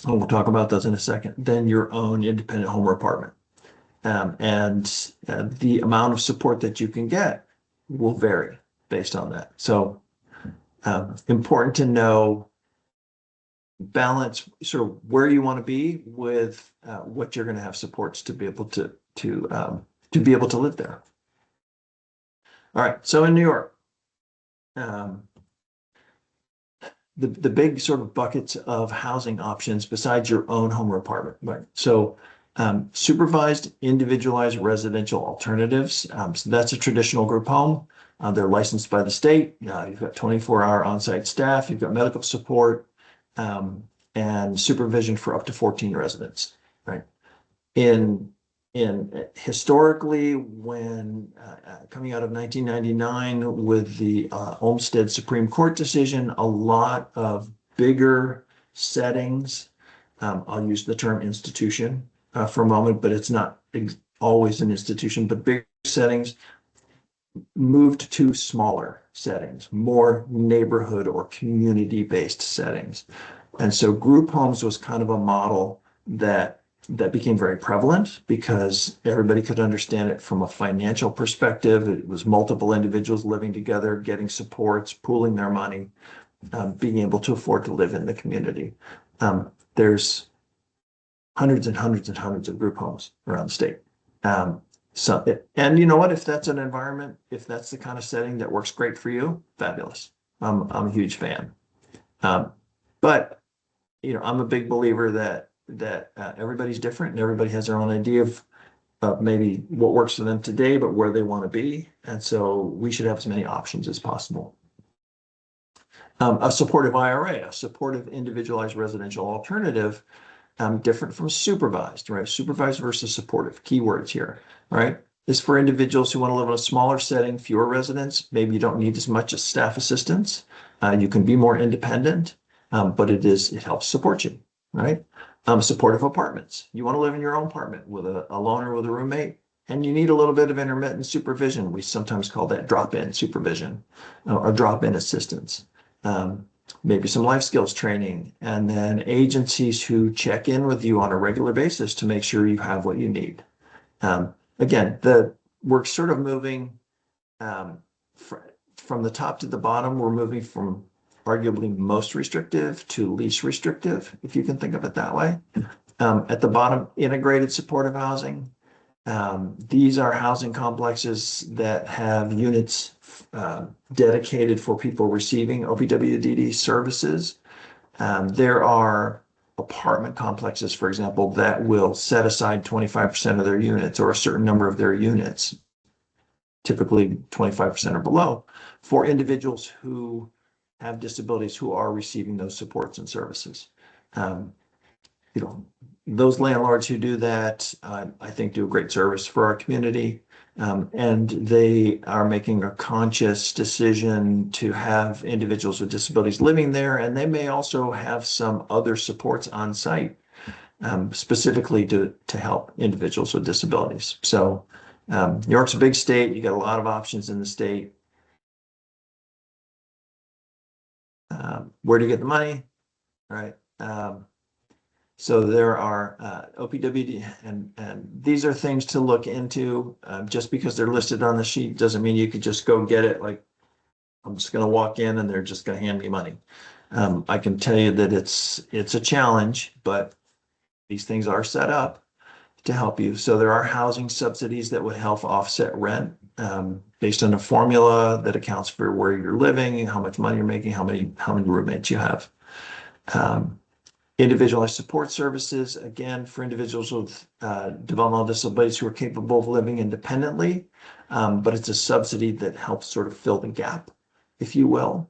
we'll talk about those in a second, than your own independent home or apartment. And the amount of support that you can get will vary based on that. So important to know, balance sort of where you want to be with what you're going to have supports to be able to be able to live there. All right, so in New York, the big sort of buckets of housing options besides your own home or apartment, right? So supervised individualized residential alternatives. So that's a traditional group home. They're licensed by the state. You've got 24-hour on-site staff. You've got medical support, and supervision for up to 14 residents, right? In historically, when coming out of 1999 with the Olmstead Supreme Court decision, a lot of bigger settings, I'll use the term institution for a moment, but it's not always an institution, but big settings moved to smaller settings, more neighborhood or community-based settings. And so group homes was kind of a model that became very prevalent because everybody could understand it from a financial perspective. It was multiple individuals living together, getting supports, pooling their money, being able to afford to live in the community. There's hundreds and hundreds and hundreds of group homes around the state. And you know what? If that's an environment, if that's the kind of setting that works great for you, fabulous. I'm a huge fan. But I'm a big believer that everybody's different and everybody has their own idea of maybe what works for them today, but where they want to be. And so we should have as many options as possible. A supportive IRA, a supportive individualized residential alternative, different from supervised, right? Supervised versus supportive, keywords here, right? Is for individuals who want to live in a smaller setting, fewer residents. Maybe you don't need as much as staff assistance. You can be more independent, but it helps support you, right? Supportive apartments. You want to live in your own apartment with a loner, with a roommate, and you need a little bit of intermittent supervision. We sometimes call that drop-in supervision or drop-in assistance. Maybe some life skills training, and then agencies who check in with you on a regular basis to make sure you have what you need. Again, we're sort of moving from the top to the bottom. We're moving from arguably most restrictive to least restrictive, if you can think of it that way. At the bottom, integrated supportive housing. These are housing complexes that have units dedicated for people receiving OPWDD services. There are apartment complexes, for example, that will set aside 25% of their units or a certain number of their units typically 25% or below, for individuals who have disabilities who are receiving those supports and services. Um, you know, those landlords who do that, I think, do a great service for our community. And they are making a conscious decision to have individuals with disabilities living there, and they may also have some other supports on site, specifically to help individuals with disabilities. So New York's a big state. You got a lot of options in the state. Where do you get the money? Right. So there are OPWD, and these are things to look into. Just because they're listed on the sheet doesn't mean you could just go get it. Like, I'm just going to walk in and they're just going to hand me money. I can tell you that it's a challenge, but these things are set up to help you. So there are housing subsidies that would help offset rent, based on a formula that accounts for where you're living, how much money you're making, how many roommates you have. Individualized support services, again, for individuals with developmental disabilities who are capable of living independently, but it's a subsidy that helps sort of fill the gap, if you will.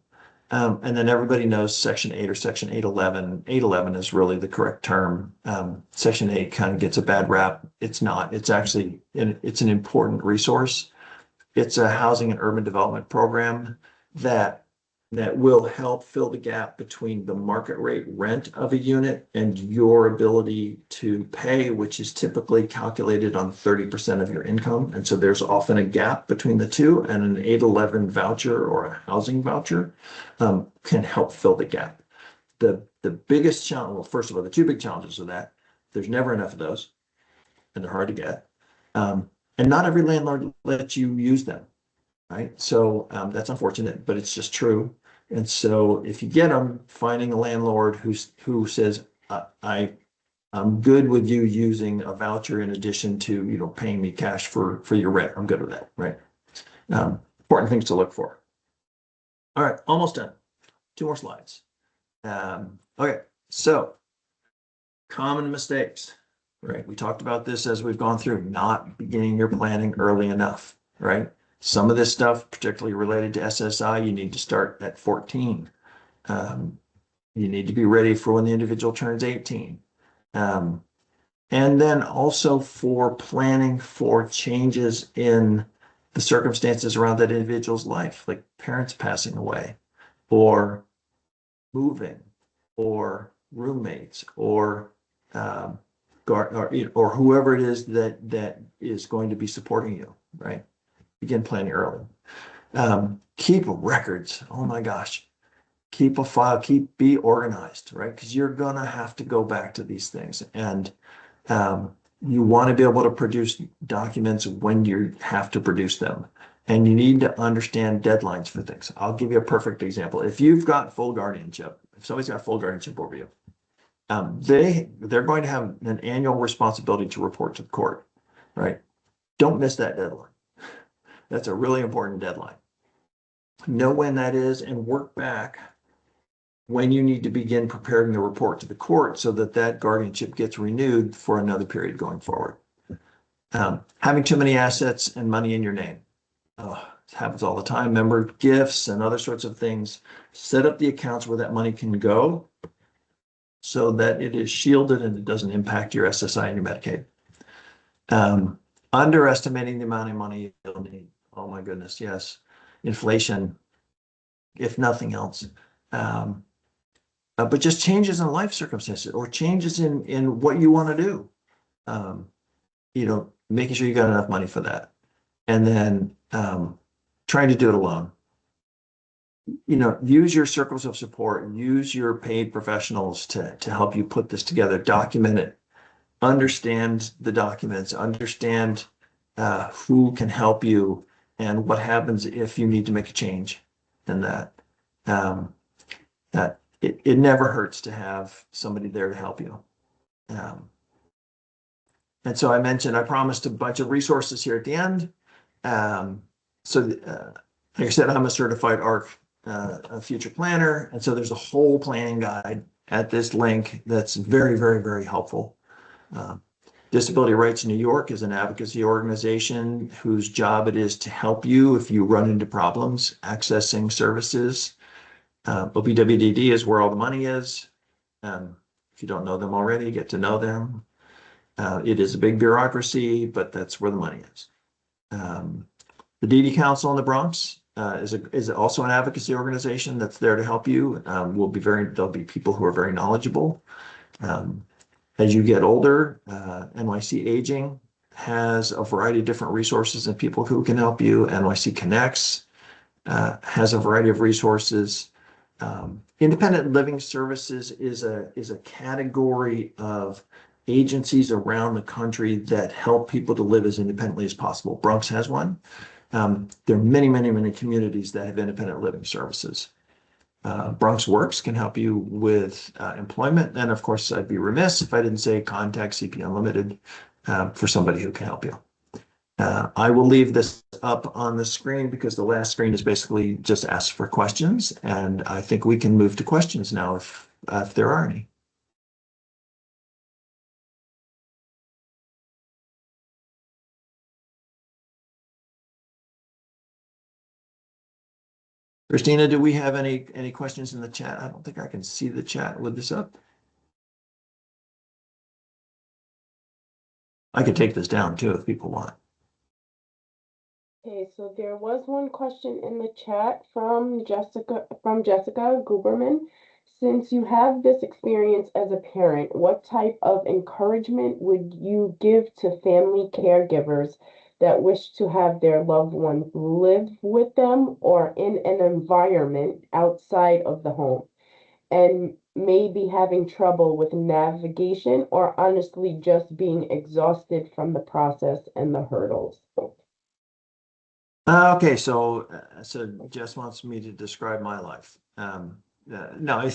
And then everybody knows Section 8 or Section 811. 811 is really the correct term. Section 8 kind of gets a bad rap. It's not. It's actually, it's an important resource. It's a housing and urban development program that will help fill the gap between the market rate rent of a unit and your ability to pay, which is typically calculated on 30% of your income. And so there's often a gap between the two, and an 811 voucher or a housing voucher can help fill the gap. The biggest challenge, well, first of all, the two big challenges of that, there's never enough of those, and they're hard to get. And not every landlord lets you use them, right? So that's unfortunate, but it's just true. And so if you get them, finding a landlord who says, I'm good with you using a voucher in addition to, paying me cash for your rent. I'm good with that, right? Important things to look for. All right, almost done. 2 more slides. Okay, so common mistakes, right? We talked about this as we've gone through, not beginning your planning early enough, right? Some of this stuff, particularly related to SSI, you need to start at 14. You need to be ready for when the individual turns 18. And then also for planning for changes in the circumstances around that individual's life, like parents passing away, or moving, or roommates, or or whoever it is that is going to be supporting you, right? Begin planning early. Keep records. Oh my gosh. Keep a file, be organized, right? Because you're gonna have to go back to these things. And you want to be able to produce documents when you have to produce them. And you need to understand deadlines for things. I'll give you a perfect example. If you've got full guardianship, if somebody's got full guardianship over you, they're going to have an annual responsibility to report to the court, right? Don't miss that deadline. That's a really important deadline. Know when that is and work back when you need to begin preparing the report to the court so that guardianship gets renewed for another period going forward. Having too many assets and money in your name. It happens all the time. Member gifts and other sorts of things. Set up the accounts where that money can go so that it is shielded and it doesn't impact your SSI and your Medicaid. Underestimating the amount of money you'll need. Oh my goodness, yes. Inflation, if nothing else. But just changes in life circumstances or changes in what you want to do. Making sure you got enough money for that. And then trying to do it alone. Use your circles of support, use your paid professionals to help you put this together, document it, understand the documents, understand who can help you and what happens if you need to make a change in that. It never hurts to have somebody there to help you. And so I promised a bunch of resources here at the end. Like I said, I'm a certified ARC future planner. And so there's a whole planning guide at this link that's very, very, very helpful. Disability Rights New York is an advocacy organization whose job it is to help you if you run into problems accessing services. OPWDD is where all the money is. If you don't know them already, get to know them. It is a big bureaucracy, but that's where the money is. The DD Council in the Bronx is also an advocacy organization that's there to help you. There'll be people who are very knowledgeable. As you get older, NYC Aging has a variety of different resources and people who can help you. NYC Connects has a variety of resources. Independent living services is a category of agencies around the country that help people to live as independently as possible. Bronx has one. There are many, many, many communities that have independent living services. Bronx Works can help you with employment. And of course, I'd be remiss if I didn't say contact CP Unlimited for somebody who can help you. I will leave this up on the screen because the last screen is basically just ask for questions. And I think we can move to questions now if there are any. Christina, do we have any questions in the chat? I don't think I can see the chat with this up. I could take this down too if people want. Okay, so there was one question in the chat from Jessica Guberman. Since you have this experience as a parent, what type of encouragement would you give to family caregivers that wish to have their loved ones live with them or in an environment outside of the home and maybe having trouble with navigation or honestly just being exhausted from the process and the hurdles? Okay, so Jess wants me to describe my life. No,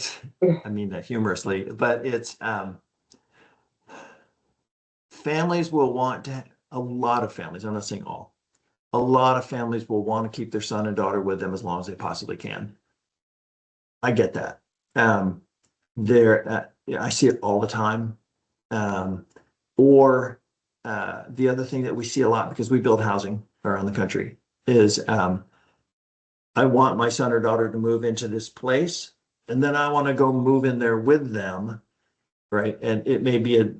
I mean that humorously, but it's families will want to, a lot of families, I'm not saying all, a lot of families will want to keep their son and daughter with them as long as they possibly can. I get that. I see it all the time. Or the other thing that we see a lot because we build housing around the country is I want my son or daughter to move into this place, and then I want to go move in there with them, right? And it may be a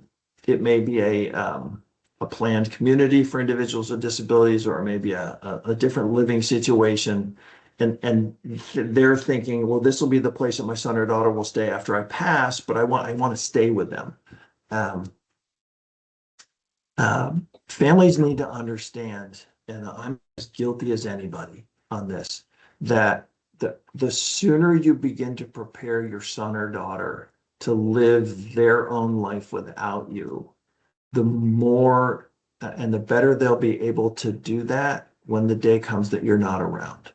planned community for individuals with disabilities, or maybe a different living situation. And they're thinking, well, this will be the place that my son or daughter will stay after I pass, but I want to stay with them. Families need to understand, and I'm as guilty as anybody on this, that the sooner you begin to prepare your son or daughter to live their own life without you, the more and the better they'll be able to do that when the day comes that you're not around.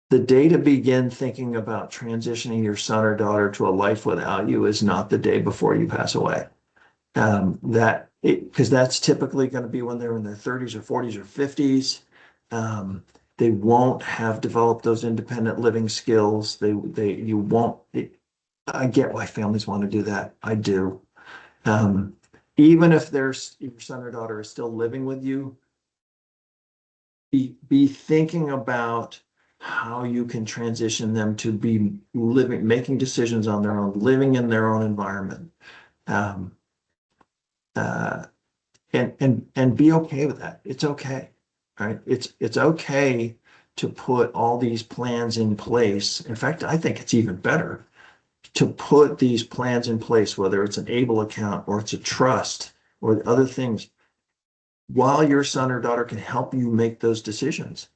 The day to begin thinking about transitioning your son or daughter to a life without you is not the day before you pass away. Because that's typically going to be when they're in their 30s or 40s or 50s. They won't have developed those independent living skills. You won't. I get why families want to do that. I do. Even if your son or daughter is still living with you, be thinking about how you can transition them to be living, making decisions on their own, living in their own environment. And be okay with that. It's okay, right? It's okay to put all these plans in place. In fact, I think it's even better to put these plans in place, whether it's an ABLE account or it's a trust or other things, while your son or daughter can help you make those decisions.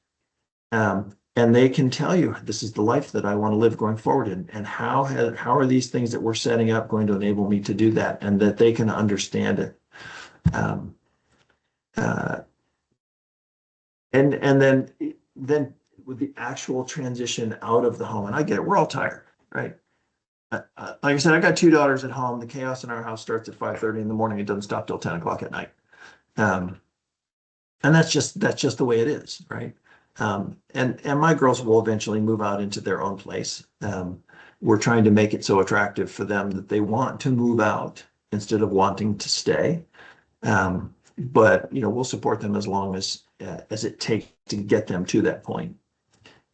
And they can tell you, this is the life that I want to live going forward. And how are these things that we're setting up going to enable me to do that? And that they can understand it. And then with the actual transition out of the home, and I get it, we're all tired, right? Like I said, I got two daughters at home. The chaos in our house starts at 5:30 in the morning. It doesn't stop till 10 o'clock at night. And that's just the way it is, right? And my girls will eventually move out into their own place. We're trying to make it so attractive for them that they want to move out instead of wanting to stay. But we'll support them as long as it takes to get them to that point.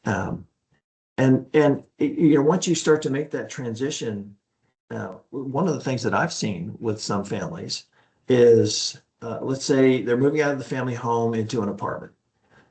And once you start to make that transition, one of the things that I've seen with some families is, let's say they're moving out of the family home into an apartment,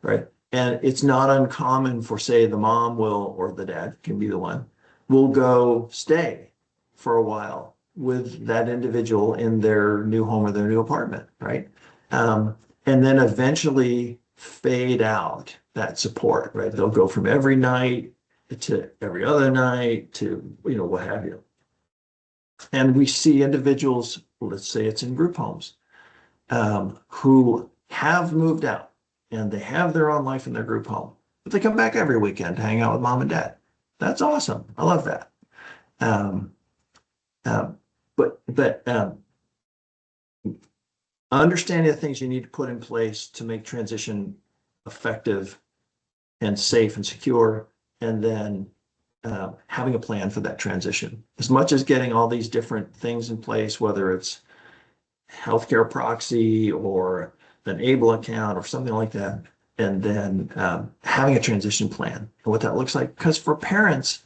right? And it's not uncommon for, say, the mom will, or the dad can be the one, will go stay for a while with that individual in their new home or their new apartment, right? And then eventually fade out that support, right? They'll go from every night to every other night to, what have you. And we see individuals, let's say it's in group homes, who have moved out and they have their own life in their group home, but they come back every weekend to hang out with mom and dad. That's awesome. I love that. Um, but understanding the things you need to put in place to make transition effective and safe and secure, and then having a plan for that transition. As much as getting all these different things in place, whether it's healthcare proxy or an ABLE account or something like that, and then having a transition plan and what that looks like. Because for parents,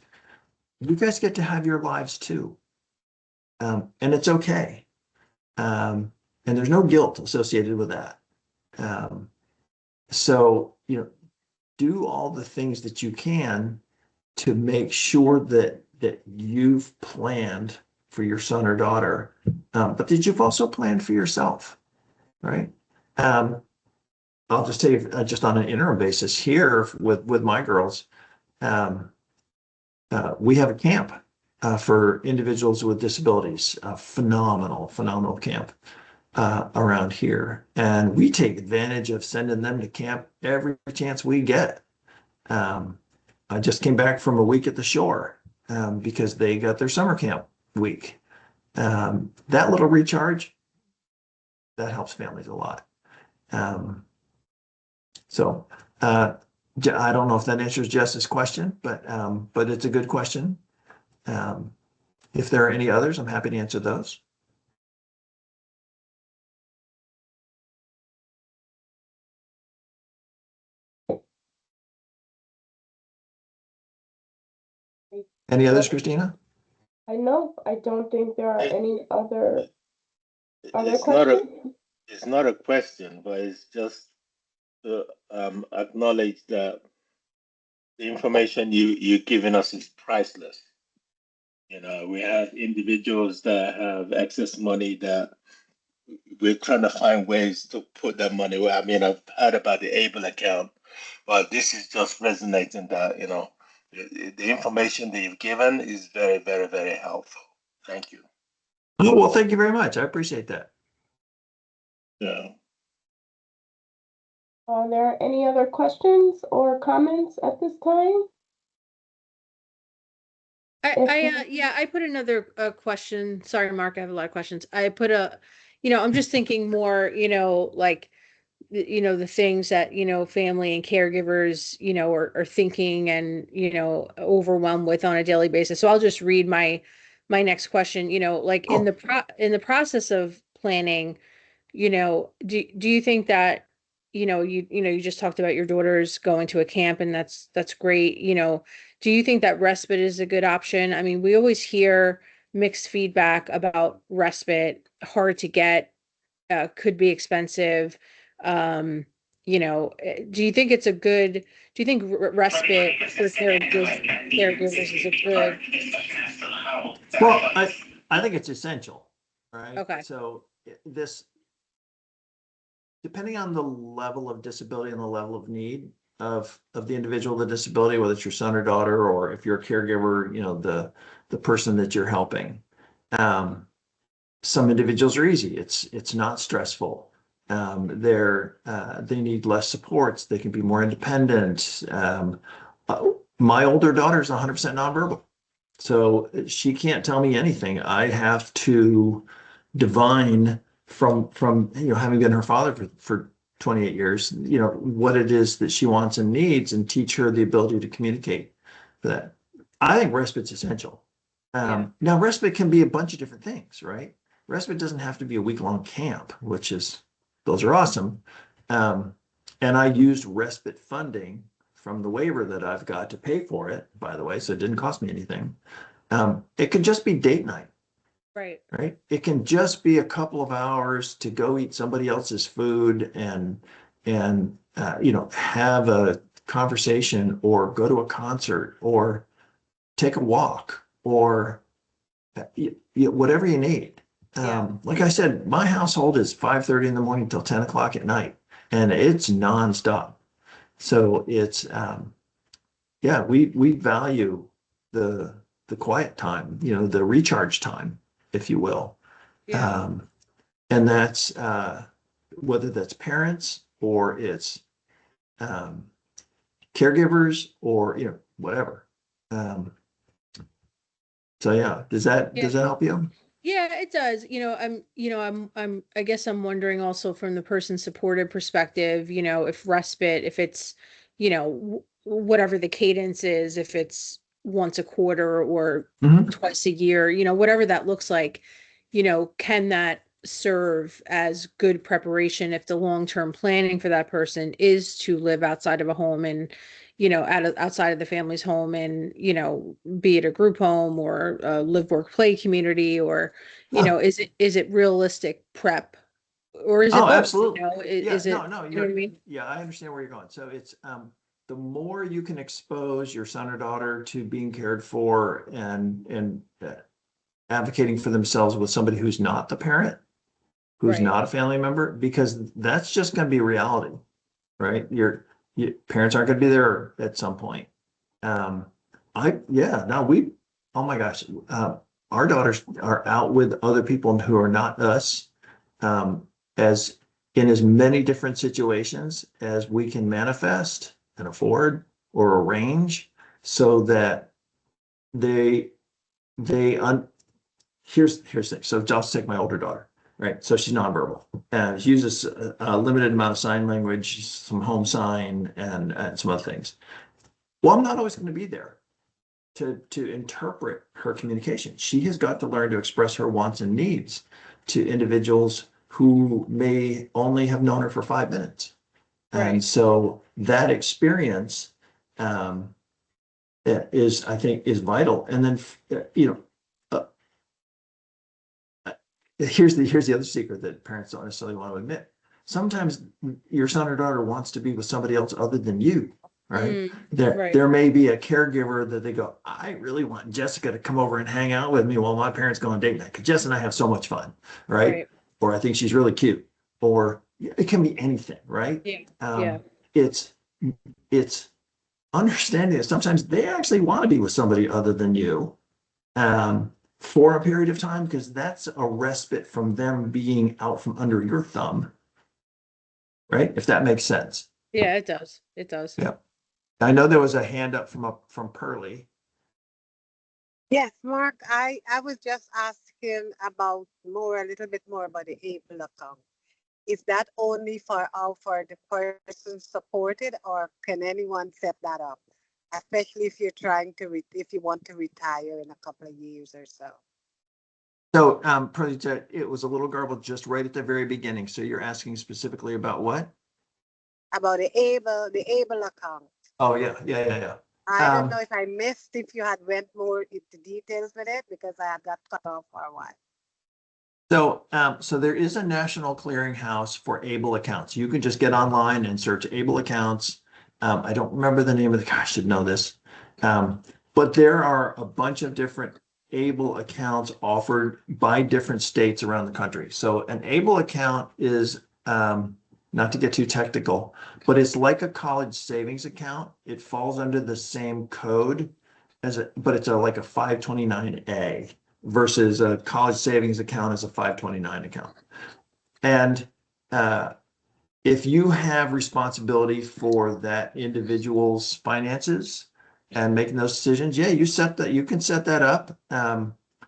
you guys get to have your lives too, and it's okay. And there's no guilt associated with that. Um, so, do all the things that you can to make sure that you've planned for your son or daughter, but that you've also planned for yourself, right? Um, I'll just tell you, just on an interim basis here with my girls, um, we have a camp for individuals with disabilities, a phenomenal camp around here. And we take advantage of sending them to camp every chance we get. I just came back from a week at the shore because they got their summer camp week. That little recharge, that helps families a lot. So I don't know if that answers Jess's question, but it's a good question. If there are any others, I'm happy to answer those. Any others, Christina? I know, I don't think there are It, any other it's not a questions. it's not a question, but it's just to acknowledge that the information you're giving us is priceless. We have individuals that have excess money that we're trying to find ways to put that money where. I mean, I've heard about the ABLE account, but this is just resonating that, the information that you've given is very, very, very helpful. Thank you. Oh, well, thank you very much. I appreciate that. Yeah. Are there any other questions or comments at this time? I put another question. Sorry, Mark, I have a lot of questions. I put I'm just thinking more, like, the things that, family and caregivers, are thinking and, overwhelmed with on a daily basis. So I'll just read my next question, like in the process of planning, do you think that, you just talked about your daughters going to a camp and that's great. Do you think that respite is a good option? I mean, we always hear mixed feedback about respite, hard to get, could be expensive. Do you think do you think respite for caregivers is a good? Well, I think it's essential, right? Okay. So this, depending on the level of disability and the level of need of the individual with the disability, whether it's your son or daughter, or if you're a caregiver, the person that you're helping. Some individuals are easy. It's not stressful. They need less supports. They can be more independent. My older daughter is 100% nonverbal. So she can't tell me anything. I have to divine from having been her father for 28 years, what it is that she wants and needs, and teach her the ability to communicate for that. I think respite's essential. Yeah. Now respite can be a bunch of different things, right? respite doesn't have to be a week-long camp, those are awesome. And I used respite funding from the waiver that I've got to pay for it, by the way, so it didn't cost me anything. It could just be date night. Right. Right? It can just be a couple of hours to go eat somebody else's food and have a conversation or go to a concert or take a walk or whatever you need. Like I said, my household is 5:30 in the morning till 10 o'clock at night, and it's nonstop. So it's we value the quiet time, the recharge time, if you will. Yeah. And that's whether that's parents or it's caregivers or whatever. So yeah, does that help you? Yeah, it does. I guess I'm wondering also from the person supported perspective, if respite, if it's, whatever the cadence is, if it's once a quarter or Mhm. twice a year, whatever that looks like, can that serve as good preparation if the long-term planning for that person is to live outside of a home and, outside of the family's home and, be it a group home or a live work play community or Yeah. is it realistic prep or is it Oh, both? absolutely. Yeah, Is it, no, you know what I mean? yeah, I understand where you're going. So it's the more you can expose your son or daughter to being cared for and advocating for themselves with somebody who's not the parent, who's Right. not a family member, because that's just going to be reality, right? Your parents aren't going to be there at some point. Um, oh my gosh, our daughters are out with other people who are not us, um, as in as many different situations as we can manifest and afford or arrange so that they, they, here's the thing. So just take my older daughter, right? So she's nonverbal and she uses a limited amount of sign language, some home sign and some other things. Well, I'm not always going to be there to interpret her communication. She has got to learn to express her wants and needs to individuals who may only have known her for 5 minutes. And Right. so that experience I think, is vital. And then, uh, here's the other secret that parents don't necessarily want to admit. Sometimes your son or daughter wants to be with somebody else other than you, right? Right. There may be a caregiver that they go, I really want Jessica to come over and hang out with me while my parents go on date night because Jess and I have so much fun, right? Right. Or I think she's really cute, or it can be anything, right? Yeah. Um, it's it's understanding that sometimes they actually want to be with somebody other than you, for a period of time, because that's a respite from them being out from under your thumb, right? If that makes sense. Yeah, it does. It does. Yeah. I know there was a hand up from Pearlie. Yes, Mark, I was just asking about a little bit more about the able account. Is that only for the person supported, or can anyone set that up? Especially if you're if you want to retire in a couple of years or so. So, Pearlie, it was a little garbled just right at the very beginning. So you're asking specifically about what? About the able account. Oh, yeah. I don't know if I missed if you had went more into details with it because I had got cut off for a while. So there is a national clearinghouse for ABLE accounts. You can just get online and search ABLE accounts. I don't remember the name of the guy, I should know this. But there are a bunch of different ABLE accounts offered by different states around the country. So an ABLE account is, not to get too technical, but it's like a college savings account. It falls under the same code but it's like a 529A versus a college savings account as a 529 account. And if you have responsibility for that individual's finances and making those decisions, yeah, you can set that up.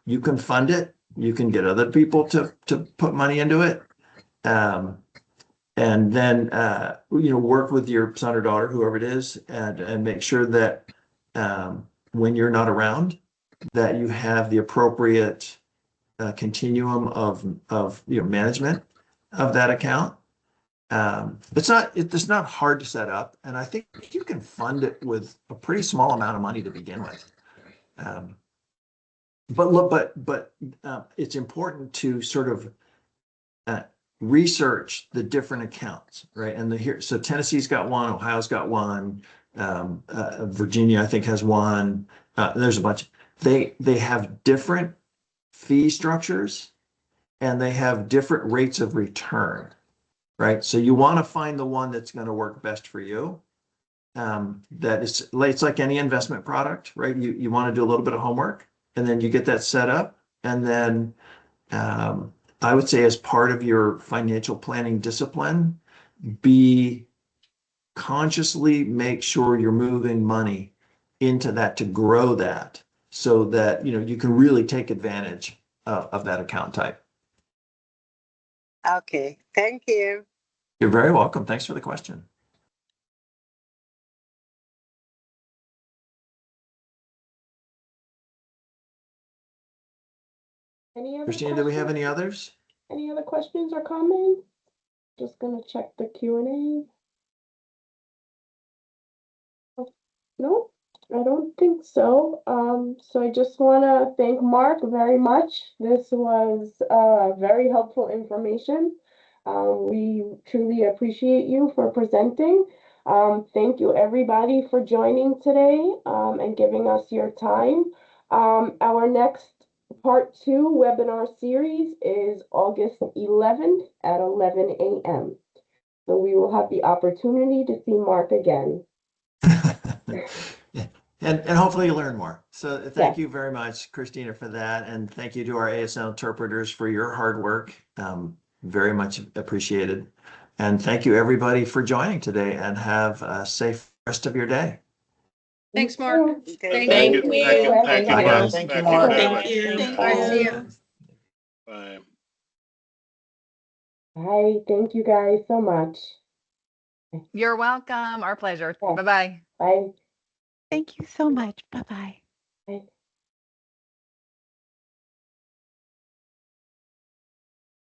You can fund it. You can get other people to put money into it. And then work with your son or daughter, whoever it is, and make sure that when you're not around, that you have the appropriate continuum of management of that account. It's not hard to set up, and I think you can fund it with a pretty small amount of money to begin with. But it's important to sort of research the different accounts, right? And so Tennessee's got one, Ohio's got one, Virginia I think has one. There's a bunch. They have different fee structures, and they have different rates of return, right? So you want to find the one that's going to work best for you. It's like any investment product, right? You want to do a little bit of homework, and then you get that set up, and then I would say as part of your financial planning discipline, consciously make sure you're moving money into that to grow that, so that you can really take advantage of that account type. Okay, thank you. You're very welcome. Thanks for the question. Any other Christina, do we have questions? any others? Any other questions or comments? Just gonna check the Q&A. No, I don't think so. So I just want to thank Mark very much. This was very helpful information. We truly appreciate you for presenting. Thank you everybody for joining today and giving us your time. Our next part 2 webinar series is August 11th at 11 a.m. So we will have the opportunity to see Mark again. And hopefully you learn more. So thank you very much, Christina, for that. And thank you to our ASL interpreters for your hard work. Very much appreciated. And thank you everybody for joining today, and have a safe rest of your day. Thanks, Mark. Thank Thank you. you. Thank you. Thank you, Bye, Mark. guys. Thank Thank you you, Mark. very Thank much. you. All right, see ya. Bye. Hi, thank you guys so much. You're welcome. Our pleasure. Yeah. Bye-bye. Bye. Thank you so much. Bye-bye. Bye.